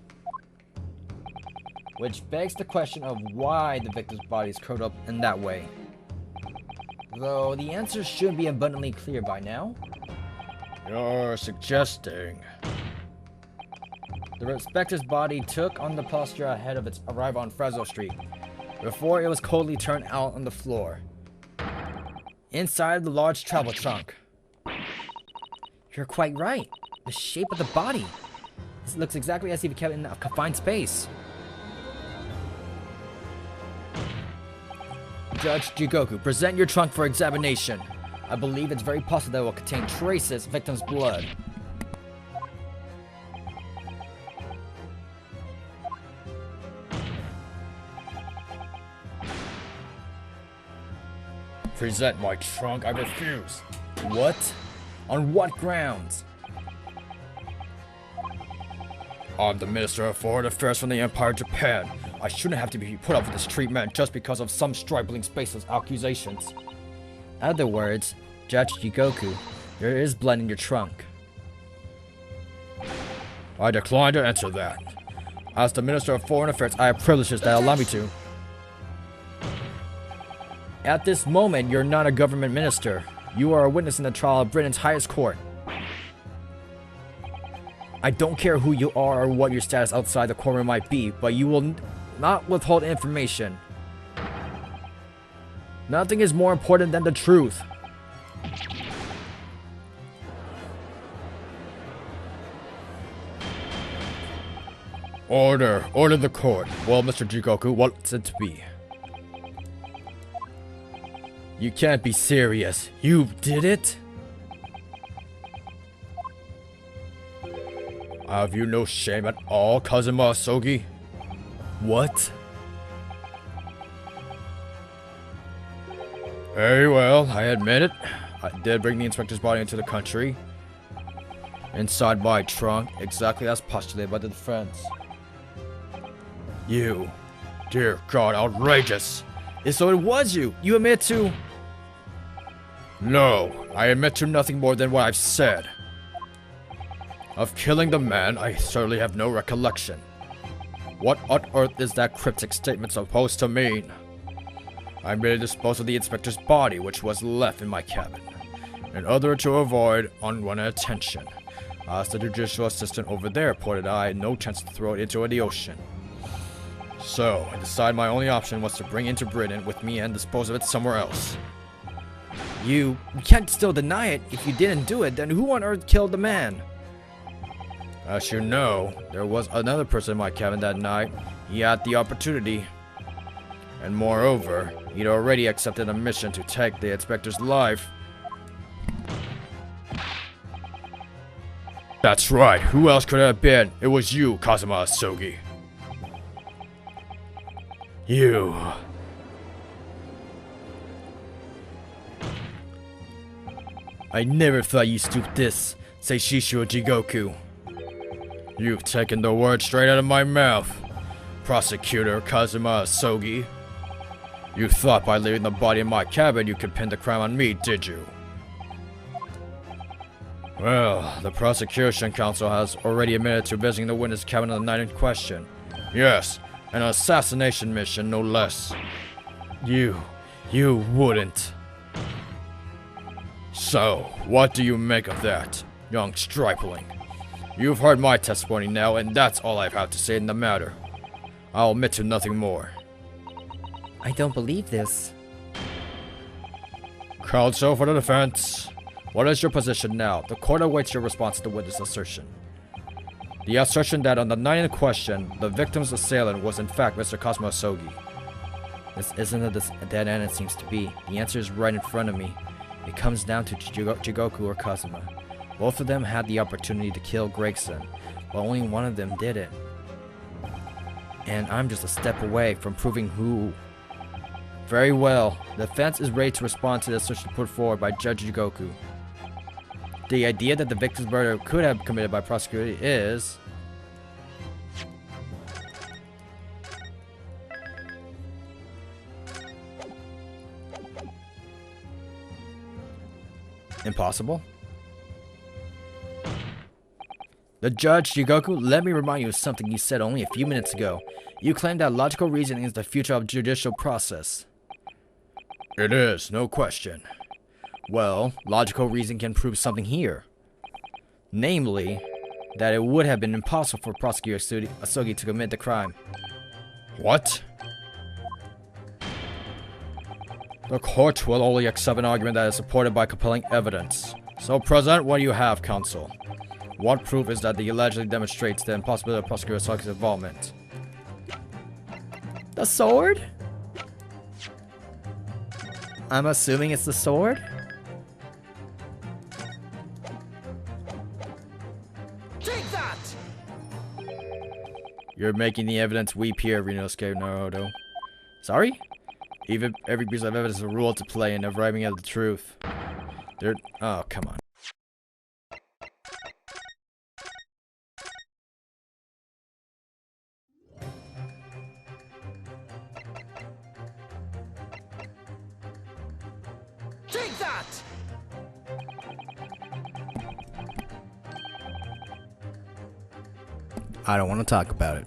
Speaker 2: Which begs the question of why the victim's body is curled up in that way. Though the answer should be abundantly clear by now.
Speaker 4: You're suggesting...
Speaker 2: The inspector's body took on the posture ahead of its arrival on Fresno Street, before it was coldly turned out on the floor.
Speaker 4: inside the large travel trunk. You're quite right. The shape of the body. This looks exactly as if it kept in a confined space. Judge Jigoku, present your trunk for examination. I believe it's very possible that it will contain traces of victim's blood.
Speaker 2: Present my trunk, I refuse.
Speaker 4: What? On what grounds?
Speaker 2: I'm the Minister of Foreign Affairs from the Empire of Japan. I shouldn't have to be put up with this treatment just because of some stripling spaceless accusations.
Speaker 4: In other words, Judge Jigoku, there is blood in your trunk.
Speaker 2: I decline to answer that. As the Minister of Foreign Affairs, I have privileges that allow me to.
Speaker 4: At this moment, you're not a government minister. You are a witness in the trial of Britain's highest court. I don't care who you are or what your status outside the courtroom might be, but you will not withhold information. Nothing is more important than the truth.
Speaker 2: Order the court. Well, Mr. Jigoku, what's it to be?
Speaker 4: You can't be serious. You did it?
Speaker 2: Have you no shame at all, Kazuma Asogi?
Speaker 4: What?
Speaker 2: Very well, I admit it. I did bring the inspector's body into the country. Inside my trunk, exactly as postulated by the defense. You. Dear God, outrageous.
Speaker 4: So it was you. You admit to...
Speaker 2: No, I admit to nothing more than what I've said. Of killing the man, I certainly have no recollection. What on earth is that cryptic statement supposed to mean? I merely disposed of the inspector's body, which was left in my cabin, in order to avoid unwanted attention. As the judicial assistant over there pointed out, I had no chance to throw it into the ocean. So, I decided my only option was to bring it into Britain with me and dispose of it somewhere else.
Speaker 4: You can't still deny it. If you didn't do it, then who on earth killed the man?
Speaker 2: As you know, there was another person in my cabin that night. He had the opportunity. And moreover, he'd already accepted a mission to take the inspector's life. That's right, who else could it have been? It was you, Kazuma Asogi. You.
Speaker 4: I never thought you'd stoop this, Seishiro Jigoku.
Speaker 2: You've taken the words straight out of my mouth, Prosecutor Kazuma Asogi. You thought by leaving the body in my cabin you could pin the crime on me, did you? Well, the prosecution counsel has already admitted to visiting the witness cabin on the night in question. Yes, an assassination mission, no less.
Speaker 4: You wouldn't.
Speaker 2: So, what do you make of that, young stripling? You've heard my testimony now, and that's all I've had to say in the matter. I'll admit to nothing more.
Speaker 4: I don't believe this.
Speaker 2: Counsel for the defense. What is your position now? The court awaits your response to the witness' assertion. The assertion that on the night in question, the victim's assailant was in fact Mr. Kazuma Asogi.
Speaker 4: This isn't a dead end it seems to be. The answer is right in front of me. It comes down to Jigoku or Kazuma. Both of them had the opportunity to kill Gregson, but only one of them did it. And I'm just a step away from proving who. Very well. The defense is ready to respond to the assertion put forward by Judge Jigoku. The idea that the victim's murder could have been committed by prosecutor is... impossible. The Judge Jigoku, let me remind you of something you said only a few minutes ago. You claimed that logical reasoning is the future of judicial process.
Speaker 2: It is, no question.
Speaker 4: Well, logical reason can prove something here. Namely, that it would have been impossible for Prosecutor Asogi to commit the crime.
Speaker 2: What?
Speaker 4: The court will only accept an argument that is supported by compelling evidence. So present what you have, counsel. What proof is that allegedly demonstrates the impossibility of Prosecutor Saki's involvement? The sword? I'm assuming it's the sword?
Speaker 3: Take that!
Speaker 4: You're making the evidence weep here, Rinosuke Naruto. Sorry? Even every piece of evidence is a role to play in arriving at the truth. Oh, come on.
Speaker 3: Take that!
Speaker 4: I don't want to talk about it.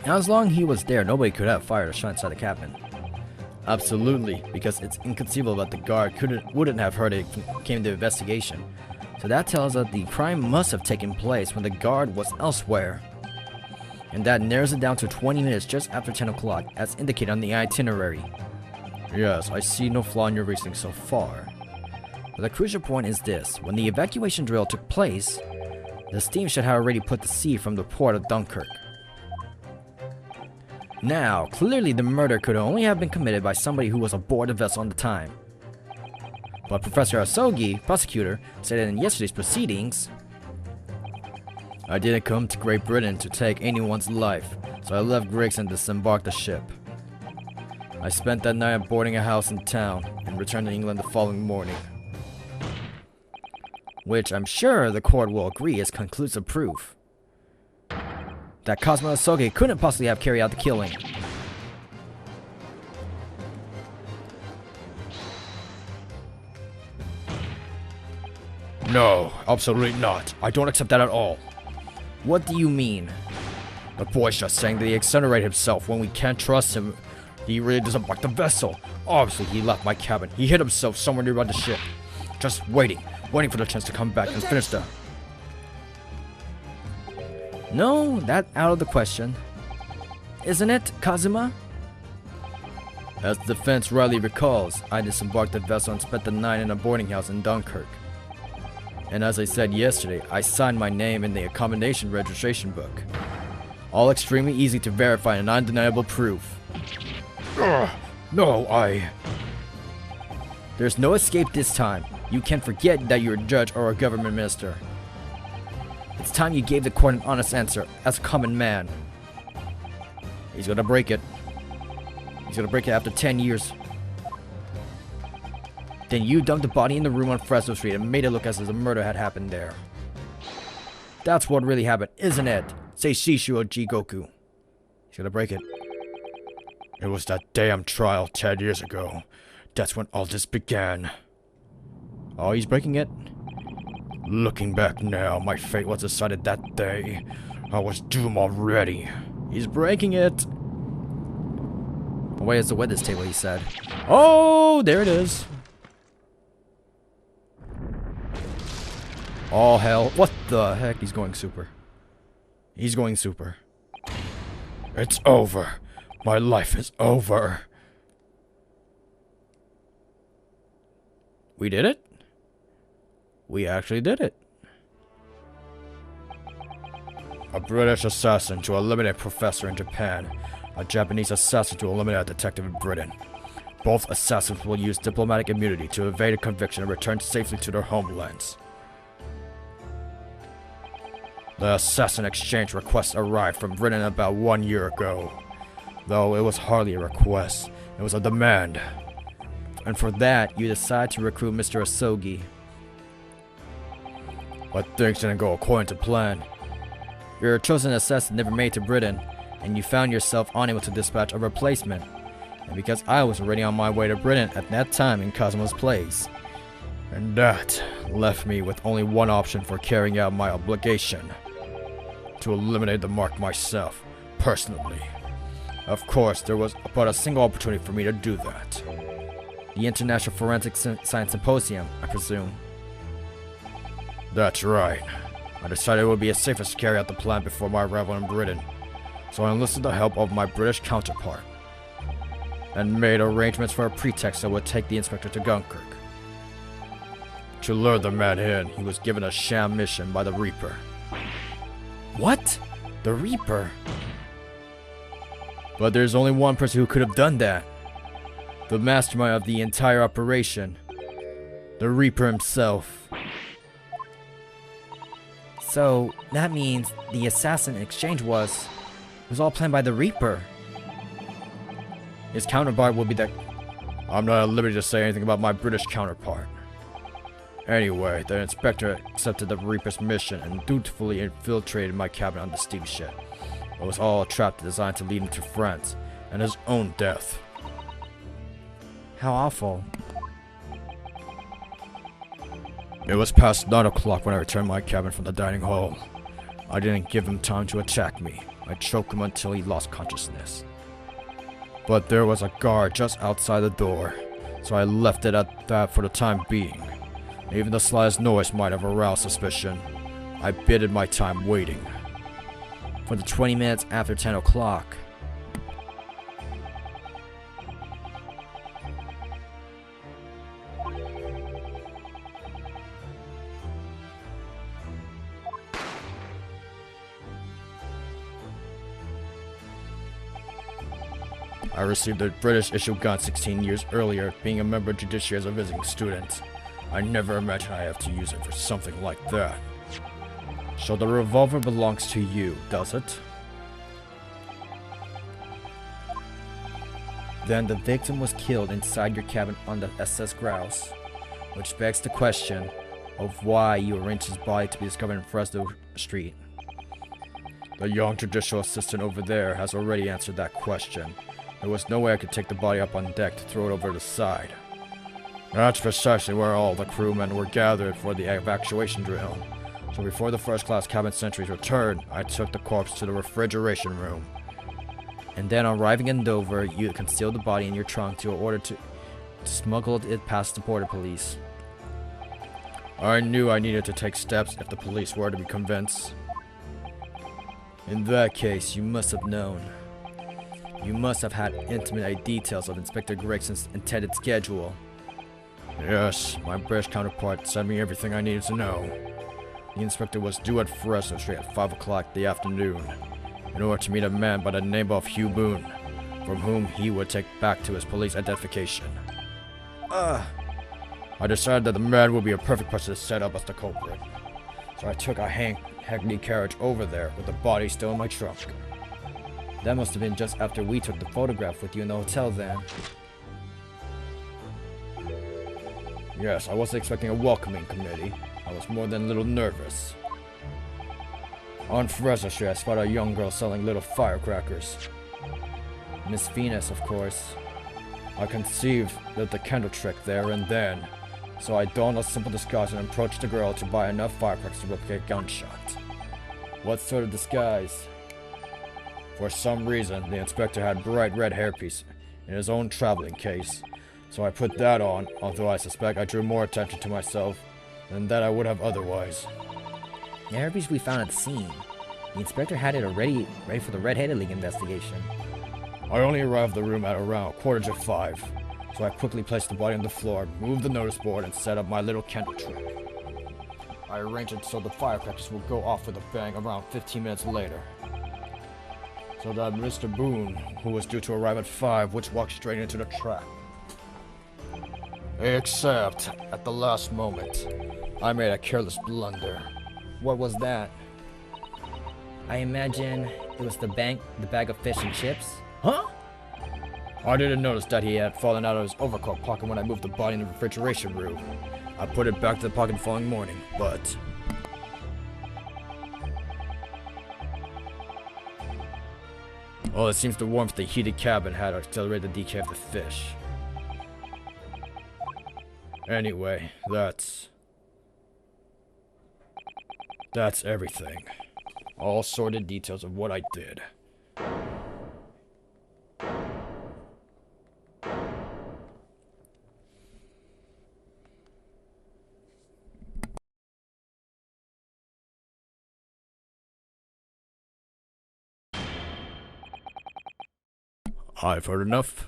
Speaker 4: As long as he was there, nobody could have fired a shot inside the cabin. Absolutely, because it's inconceivable that the guard wouldn't have heard it came to the investigation. So that tells us that the crime must have taken place when the guard was elsewhere. And that narrows it down to 20 minutes just after 10 o'clock, as indicated on the itinerary. Yes, I see no flaw in your reasoning so far. But the crucial point is this: when the evacuation drill took place, the steam should have already put to sea from the port of Dunkirk. Now, clearly the murder could only have been committed by somebody who was aboard the vessel at the time. But Professor Asogi, prosecutor, stated in yesterday's proceedings, I didn't come to Great Britain to take anyone's life, so I left Griggs and disembarked the ship. I spent that night boarding a house in town and returned to England the following morning. Which I'm sure the court will agree is conclusive proof that Kazuma Asogi couldn't possibly have carried out the killing. No, absolutely not. I don't accept that at all. What do you mean? The boy's just saying that he exonerated himself when we can't trust him. He really disembarked the vessel. Obviously, he left my cabin. He hid himself somewhere nearby the ship. Just waiting for the chance to come back and finish the... No, that's out of the question. Isn't it, Kazuma? As the defense rightly recalls, I disembarked the vessel and spent the night in a boarding house in Dunkirk. And as I said yesterday, I signed my name in the accommodation registration book. All extremely easy to verify and undeniable proof. There's no escape this time. You can't forget that you're a judge or a government minister. It's time you gave the court an honest answer, as a common man. He's gonna break it. He's gonna break it after 10 years. Then you dumped the body in the room on Fresno Street and made it look as if a murder had happened there. That's what really happened, isn't it? Seishiro Jigoku. He's gonna break it. It was that damn trial 10 years ago. That's when all this began. Oh, he's breaking it? Looking back now, my fate was decided that day. I was doomed already. He's breaking it. Where's the witness table, he said. Oh, there it is. Oh, hell. What the heck? He's going super. He's going super. It's over. My life is over. We did it? We actually did it. A British assassin to eliminate a professor in Japan. A Japanese assassin to eliminate a detective in Britain. Both assassins will use diplomatic immunity to evade a conviction and return safely to their homelands. The assassin exchange request arrived from Britain about 1 year ago. Though it was hardly a request, it was a demand. And for that, you decide to recruit Mr. Asogi. But things didn't go according to plan. Your chosen assassin never made it to Britain, and you found yourself unable to dispatch a replacement. And because I was already on my way to Britain at that time in Kazuma's place. And that left me with only one option for carrying out my obligation. to eliminate the mark myself, personally. Of course, there was but a single opportunity for me to do that. The International Forensic Science Symposium, I presume. That's right. I decided it would be safest to carry out the plan before my arrival in Britain, so I enlisted the help of my British counterpart, and made arrangements for a pretext that would take the inspector to Dunkirk. To lure the man in, he was given a sham mission by the Reaper. What? The Reaper? But there's only one person who could have done that. The mastermind of the entire operation. The Reaper himself.
Speaker 5: So, that means the assassin exchange was all planned by the Reaper.
Speaker 4: His counterpart will be the... I'm not at liberty to say anything about my British counterpart. Anyway, the inspector accepted the Reaper's mission and dutifully infiltrated my cabin on the steamship. It was all a trap designed to lead him to France and his own death.
Speaker 5: How awful.
Speaker 4: It was past 9 o'clock when I returned my cabin from the dining hall. I didn't give him time to attack me. I choked him until he lost consciousness. But there was a guard just outside the door, so I left it at that for the time being. Even the slightest noise might have aroused suspicion. I bided my time waiting.
Speaker 5: For the 20 minutes after 10 o'clock.
Speaker 4: I received a British issue gun 16 years earlier, being a member of Judiciary as a visiting student. I never imagined I have to use it for something like that. So the revolver belongs to you, does it?
Speaker 5: Then the victim was killed inside your cabin on the SS Grouse, which begs the question of why you arranged his body to be discovered in Fresno Street.
Speaker 4: The young judicial assistant over there has already answered that question. There was no way I could take the body up on deck to throw it over the side. That's precisely where all the crewmen were gathered for the evacuation drill. So before the first-class cabin sentries returned, I took the corpse to the refrigeration room.
Speaker 5: And then arriving in Dover, you concealed the body in your trunk to order to smuggle it past the border police.
Speaker 4: I knew I needed to take steps if the police were to be convinced.
Speaker 5: In that case, you must have known. You must have had intimate details of Inspector Gregson's intended schedule.
Speaker 4: Yes, my British counterpart sent me everything I needed to know. The inspector was due at Fresno Street at 5 o'clock the afternoon, in order to meet a man by the name of Hugh Boone, from whom he would take back to his police identification. I decided that the man would be a perfect person to set up as the culprit, so I took a hackney carriage over there with the body still in my trunk.
Speaker 5: That must have been just after we took the photograph with you in the hotel then.
Speaker 4: Yes, I wasn't expecting a welcoming committee. I was more than a little nervous. On Fresno Street, I spotted a young girl selling little firecrackers.
Speaker 5: Miss Venus, of course.
Speaker 4: I conceived that the candle trick there and then, so I donned a simple disguise and approached the girl to buy enough firecrackers to replicate a gunshot.
Speaker 5: What sort of disguise?
Speaker 4: For some reason, the inspector had bright red hairpiece in his own traveling case, so I put that on, although I suspect I drew more attention to myself than that I would have otherwise.
Speaker 5: The hairpiece we found at the scene. The inspector had it already ready for the Red-Headed League investigation.
Speaker 4: I only arrived at the room at around 5:15, so I quickly placed the body on the floor, moved the notice board, and set up my little candle trick. I arranged it so the firecrackers would go off with a bang around 15 minutes later, so that Mr. Boone, who was due to arrive at 5, would walk straight into the trap. Except, at the last moment, I made a careless blunder.
Speaker 5: What was that? I imagine it was the bag of fish and chips?
Speaker 4: Huh? I didn't notice that he had fallen out of his overcoat pocket when I moved the body in the refrigeration room. I put it back to the pocket the following morning, but... well, it seems the warmth of the heated cabin had accelerated the decay of the fish. Anyway, that's everything.
Speaker 2: all sordid details of what I did. I've heard enough.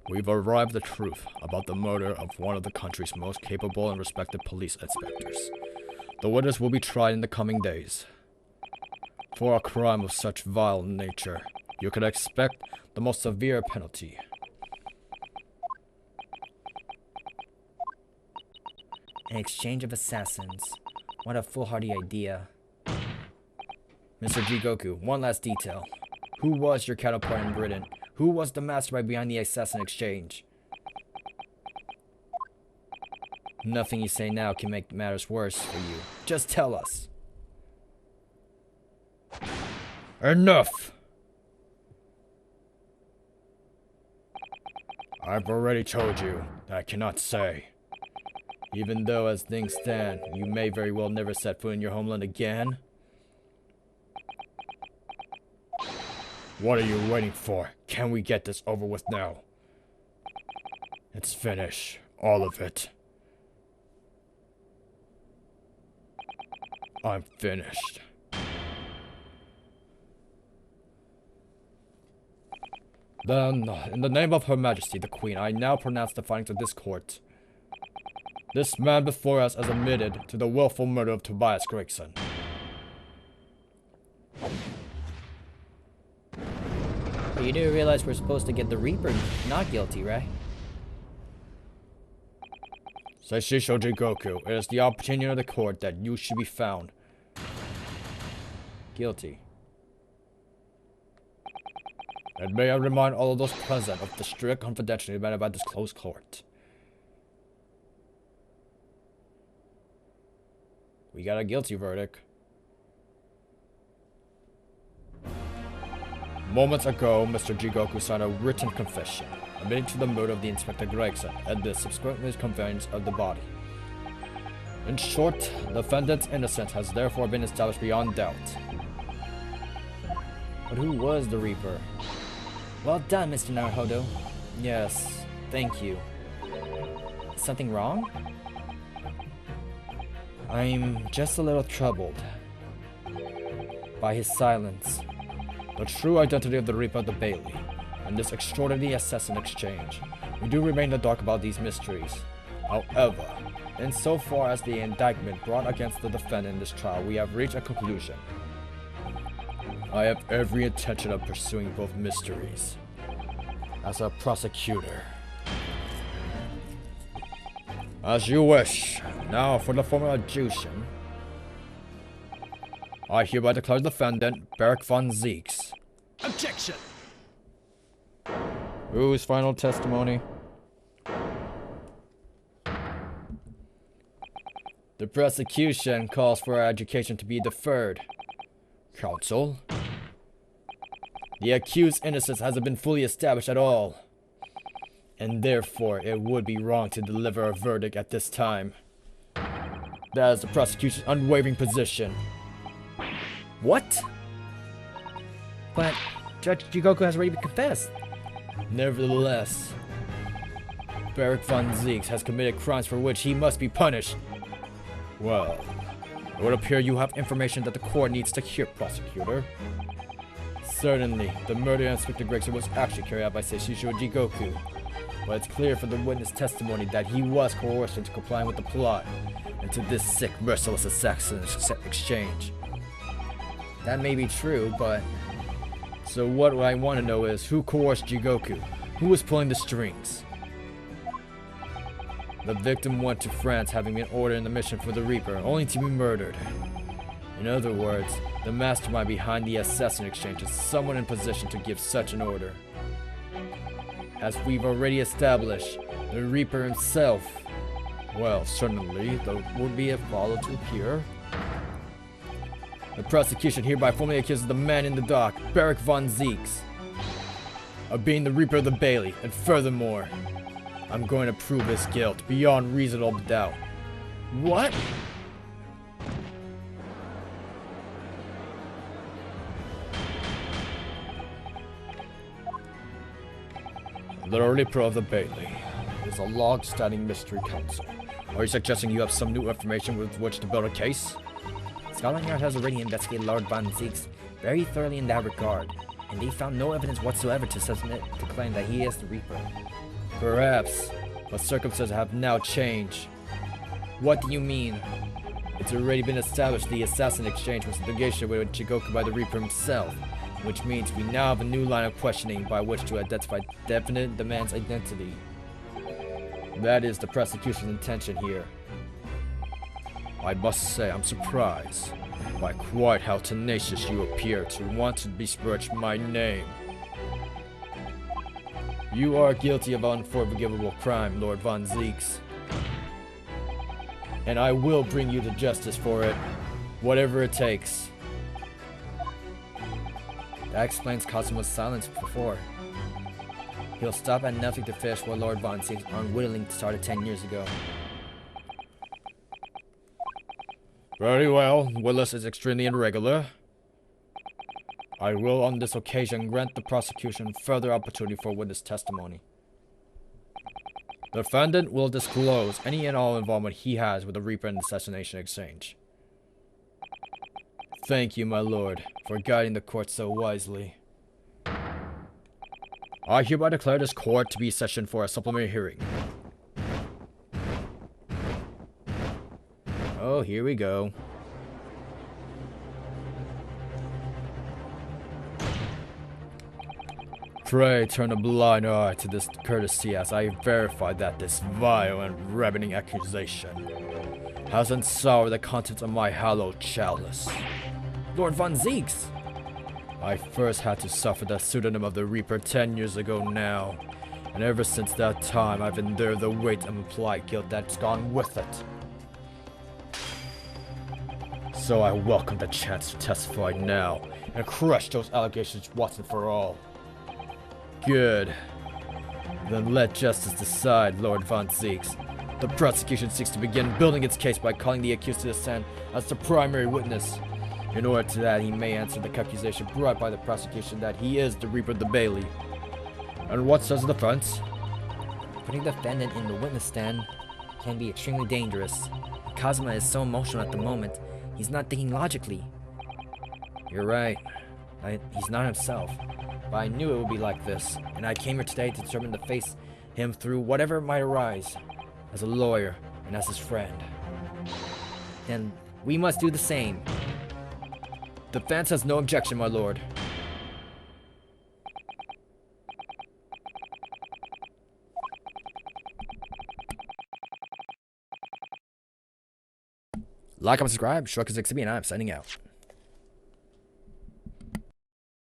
Speaker 2: We've arrived at the truth about the murder of one of the country's most capable and respected police inspectors. The witness will be tried in the coming days. For a crime of such vile nature, you could expect the most severe penalty.
Speaker 5: An exchange of assassins. What a foolhardy idea.
Speaker 2: Mr. Jigoku, one last detail. Who was your counterpart in Britain? Who was the mastermind behind the assassin exchange?
Speaker 5: Nothing you say now can make matters worse for you. Just tell us.
Speaker 2: Enough! I've already told you that I cannot say. Even though, as things stand, you may very well never set foot in your homeland again. What are you waiting for? Can we get this over with now? It's finished. All of it. I'm finished. Then, in the name of Her Majesty the Queen, I now pronounce the findings of this court. This man before us has admitted to the willful murder of Tobias Gregson.
Speaker 5: But you do realize we're supposed to get the Reaper not guilty, right?
Speaker 2: Seishiro Jigoku, it is the opinion of the court that you should be found guilty. And may I remind all of those present of the strict confidentiality demanded by this closed court. We got a guilty verdict. Moments ago, Mr. Jigoku signed a written confession, admitting to the murder of the Inspector Gregson and the subsequent conveyance of the body. In short, the defendant's innocence has therefore been established beyond doubt.
Speaker 5: But who was the Reaper? Well done, Mr. Naruhodo.
Speaker 2: Yes, thank you.
Speaker 5: Something wrong?
Speaker 2: I'm just a little troubled by his silence. The true identity of the Reaper of the Bailey, and this extraordinary assassin exchange. We do remain in the dark about these mysteries. However, insofar as the indictment brought against the defendant in this trial, we have reached a conclusion. I have every intention of pursuing both mysteries as a prosecutor. As you wish. Now for the formal adjudication. I hereby declare the defendant, Beric von Zieks.
Speaker 3: Objection!
Speaker 2: Whose final testimony? The prosecution calls for our adjudication to be deferred. Counsel? The accused's innocence hasn't been fully established at all, and therefore it would be wrong to deliver a verdict at this time. That is the prosecution's unwavering position.
Speaker 5: What? But Judge Jigoku has already confessed.
Speaker 2: Nevertheless, Beric von Zieks has committed crimes for which he must be punished. Well, it would appear you have information that the court needs to hear, prosecutor. Certainly, the murder of Inspector Gregson was actually carried out by Seishiro Jigoku, but it's clear from the witness testimony that he was coerced into complying with the plot into this sick, merciless assassin exchange.
Speaker 5: That may be true, but...
Speaker 2: So what I want to know is, who coerced Jigoku? Who was pulling the strings? The victim went to France having been ordered in the mission for the Reaper, only to be murdered. In other words, the mastermind behind the assassin exchange is someone in position to give such an order. As we've already established, the Reaper himself, well, certainly, there would be a follow to appear. The prosecution hereby formally accuses the man in the dock, Beric von Zieks, of being the Reaper of the Bailey, and furthermore, I'm going to prove his guilt beyond reasonable doubt.
Speaker 5: What?
Speaker 2: The Reaper of the Bailey is a long-standing mystery council. Are you suggesting you have some new information with which to build a case?
Speaker 5: Scotland Yard has already investigated Lord Von Zieks very thoroughly in that regard, and they found no evidence whatsoever to submit to claim that he is the Reaper.
Speaker 2: Perhaps, but circumstances have now changed.
Speaker 5: What do you mean?
Speaker 2: It's already been established the assassin exchange was negotiated with Jigoku by the Reaper himself, which means we now have a new line of questioning by which to identify definite the man's identity. That is the prosecution's intention here. I must say I'm surprised by quite how tenacious you appear to want to besmirch my name. You are guilty of unforgivable crime, Lord Von Zieks. And I will bring you to justice for it, whatever it takes.
Speaker 5: That explains Cosmo's silence before. He'll stop at nothing to finish what Lord Von Zieks unwittingly started 10 years ago.
Speaker 2: Very well, Willis is extremely irregular. I will on this occasion grant the prosecution further opportunity for witness testimony. The defendant will disclose any and all involvement he has with the Reaper and assassination exchange. Thank you, my lord, for guiding the court so wisely. I hereby declare this court to be sessioned for a supplementary hearing.
Speaker 5: Oh, here we go.
Speaker 2: Pray turn a blind eye to this courtesy as I verify that this vile and ravening accusation has unsoured the contents of my hallowed chalice.
Speaker 5: Lord Von Zieks!
Speaker 2: I first had to suffer the pseudonym of the Reaper 10 years ago now, and ever since that time I've endured the weight of implied guilt that's gone with it. So I welcome the chance to testify now and crush those allegations once and for all. Good. Then let justice decide, Lord Von Zieks. The prosecution seeks to begin building its case by calling the accused to the stand as the primary witness, in order that he may answer the accusation brought by the prosecution that he is the Reaper of the Bailey. And what says the defense?
Speaker 5: Putting the defendant in the witness stand can be extremely dangerous. Kazuma is so emotional at the moment, he's not thinking logically.
Speaker 2: You're right.
Speaker 5: He's not himself. But I knew it would be like this, and I came here today to determine to face him through whatever might arise, as a lawyer and as his friend. Then we must do the same.
Speaker 2: Defense has no objection, my lord.
Speaker 4: Like and subscribe, Chronicles and I'm signing out.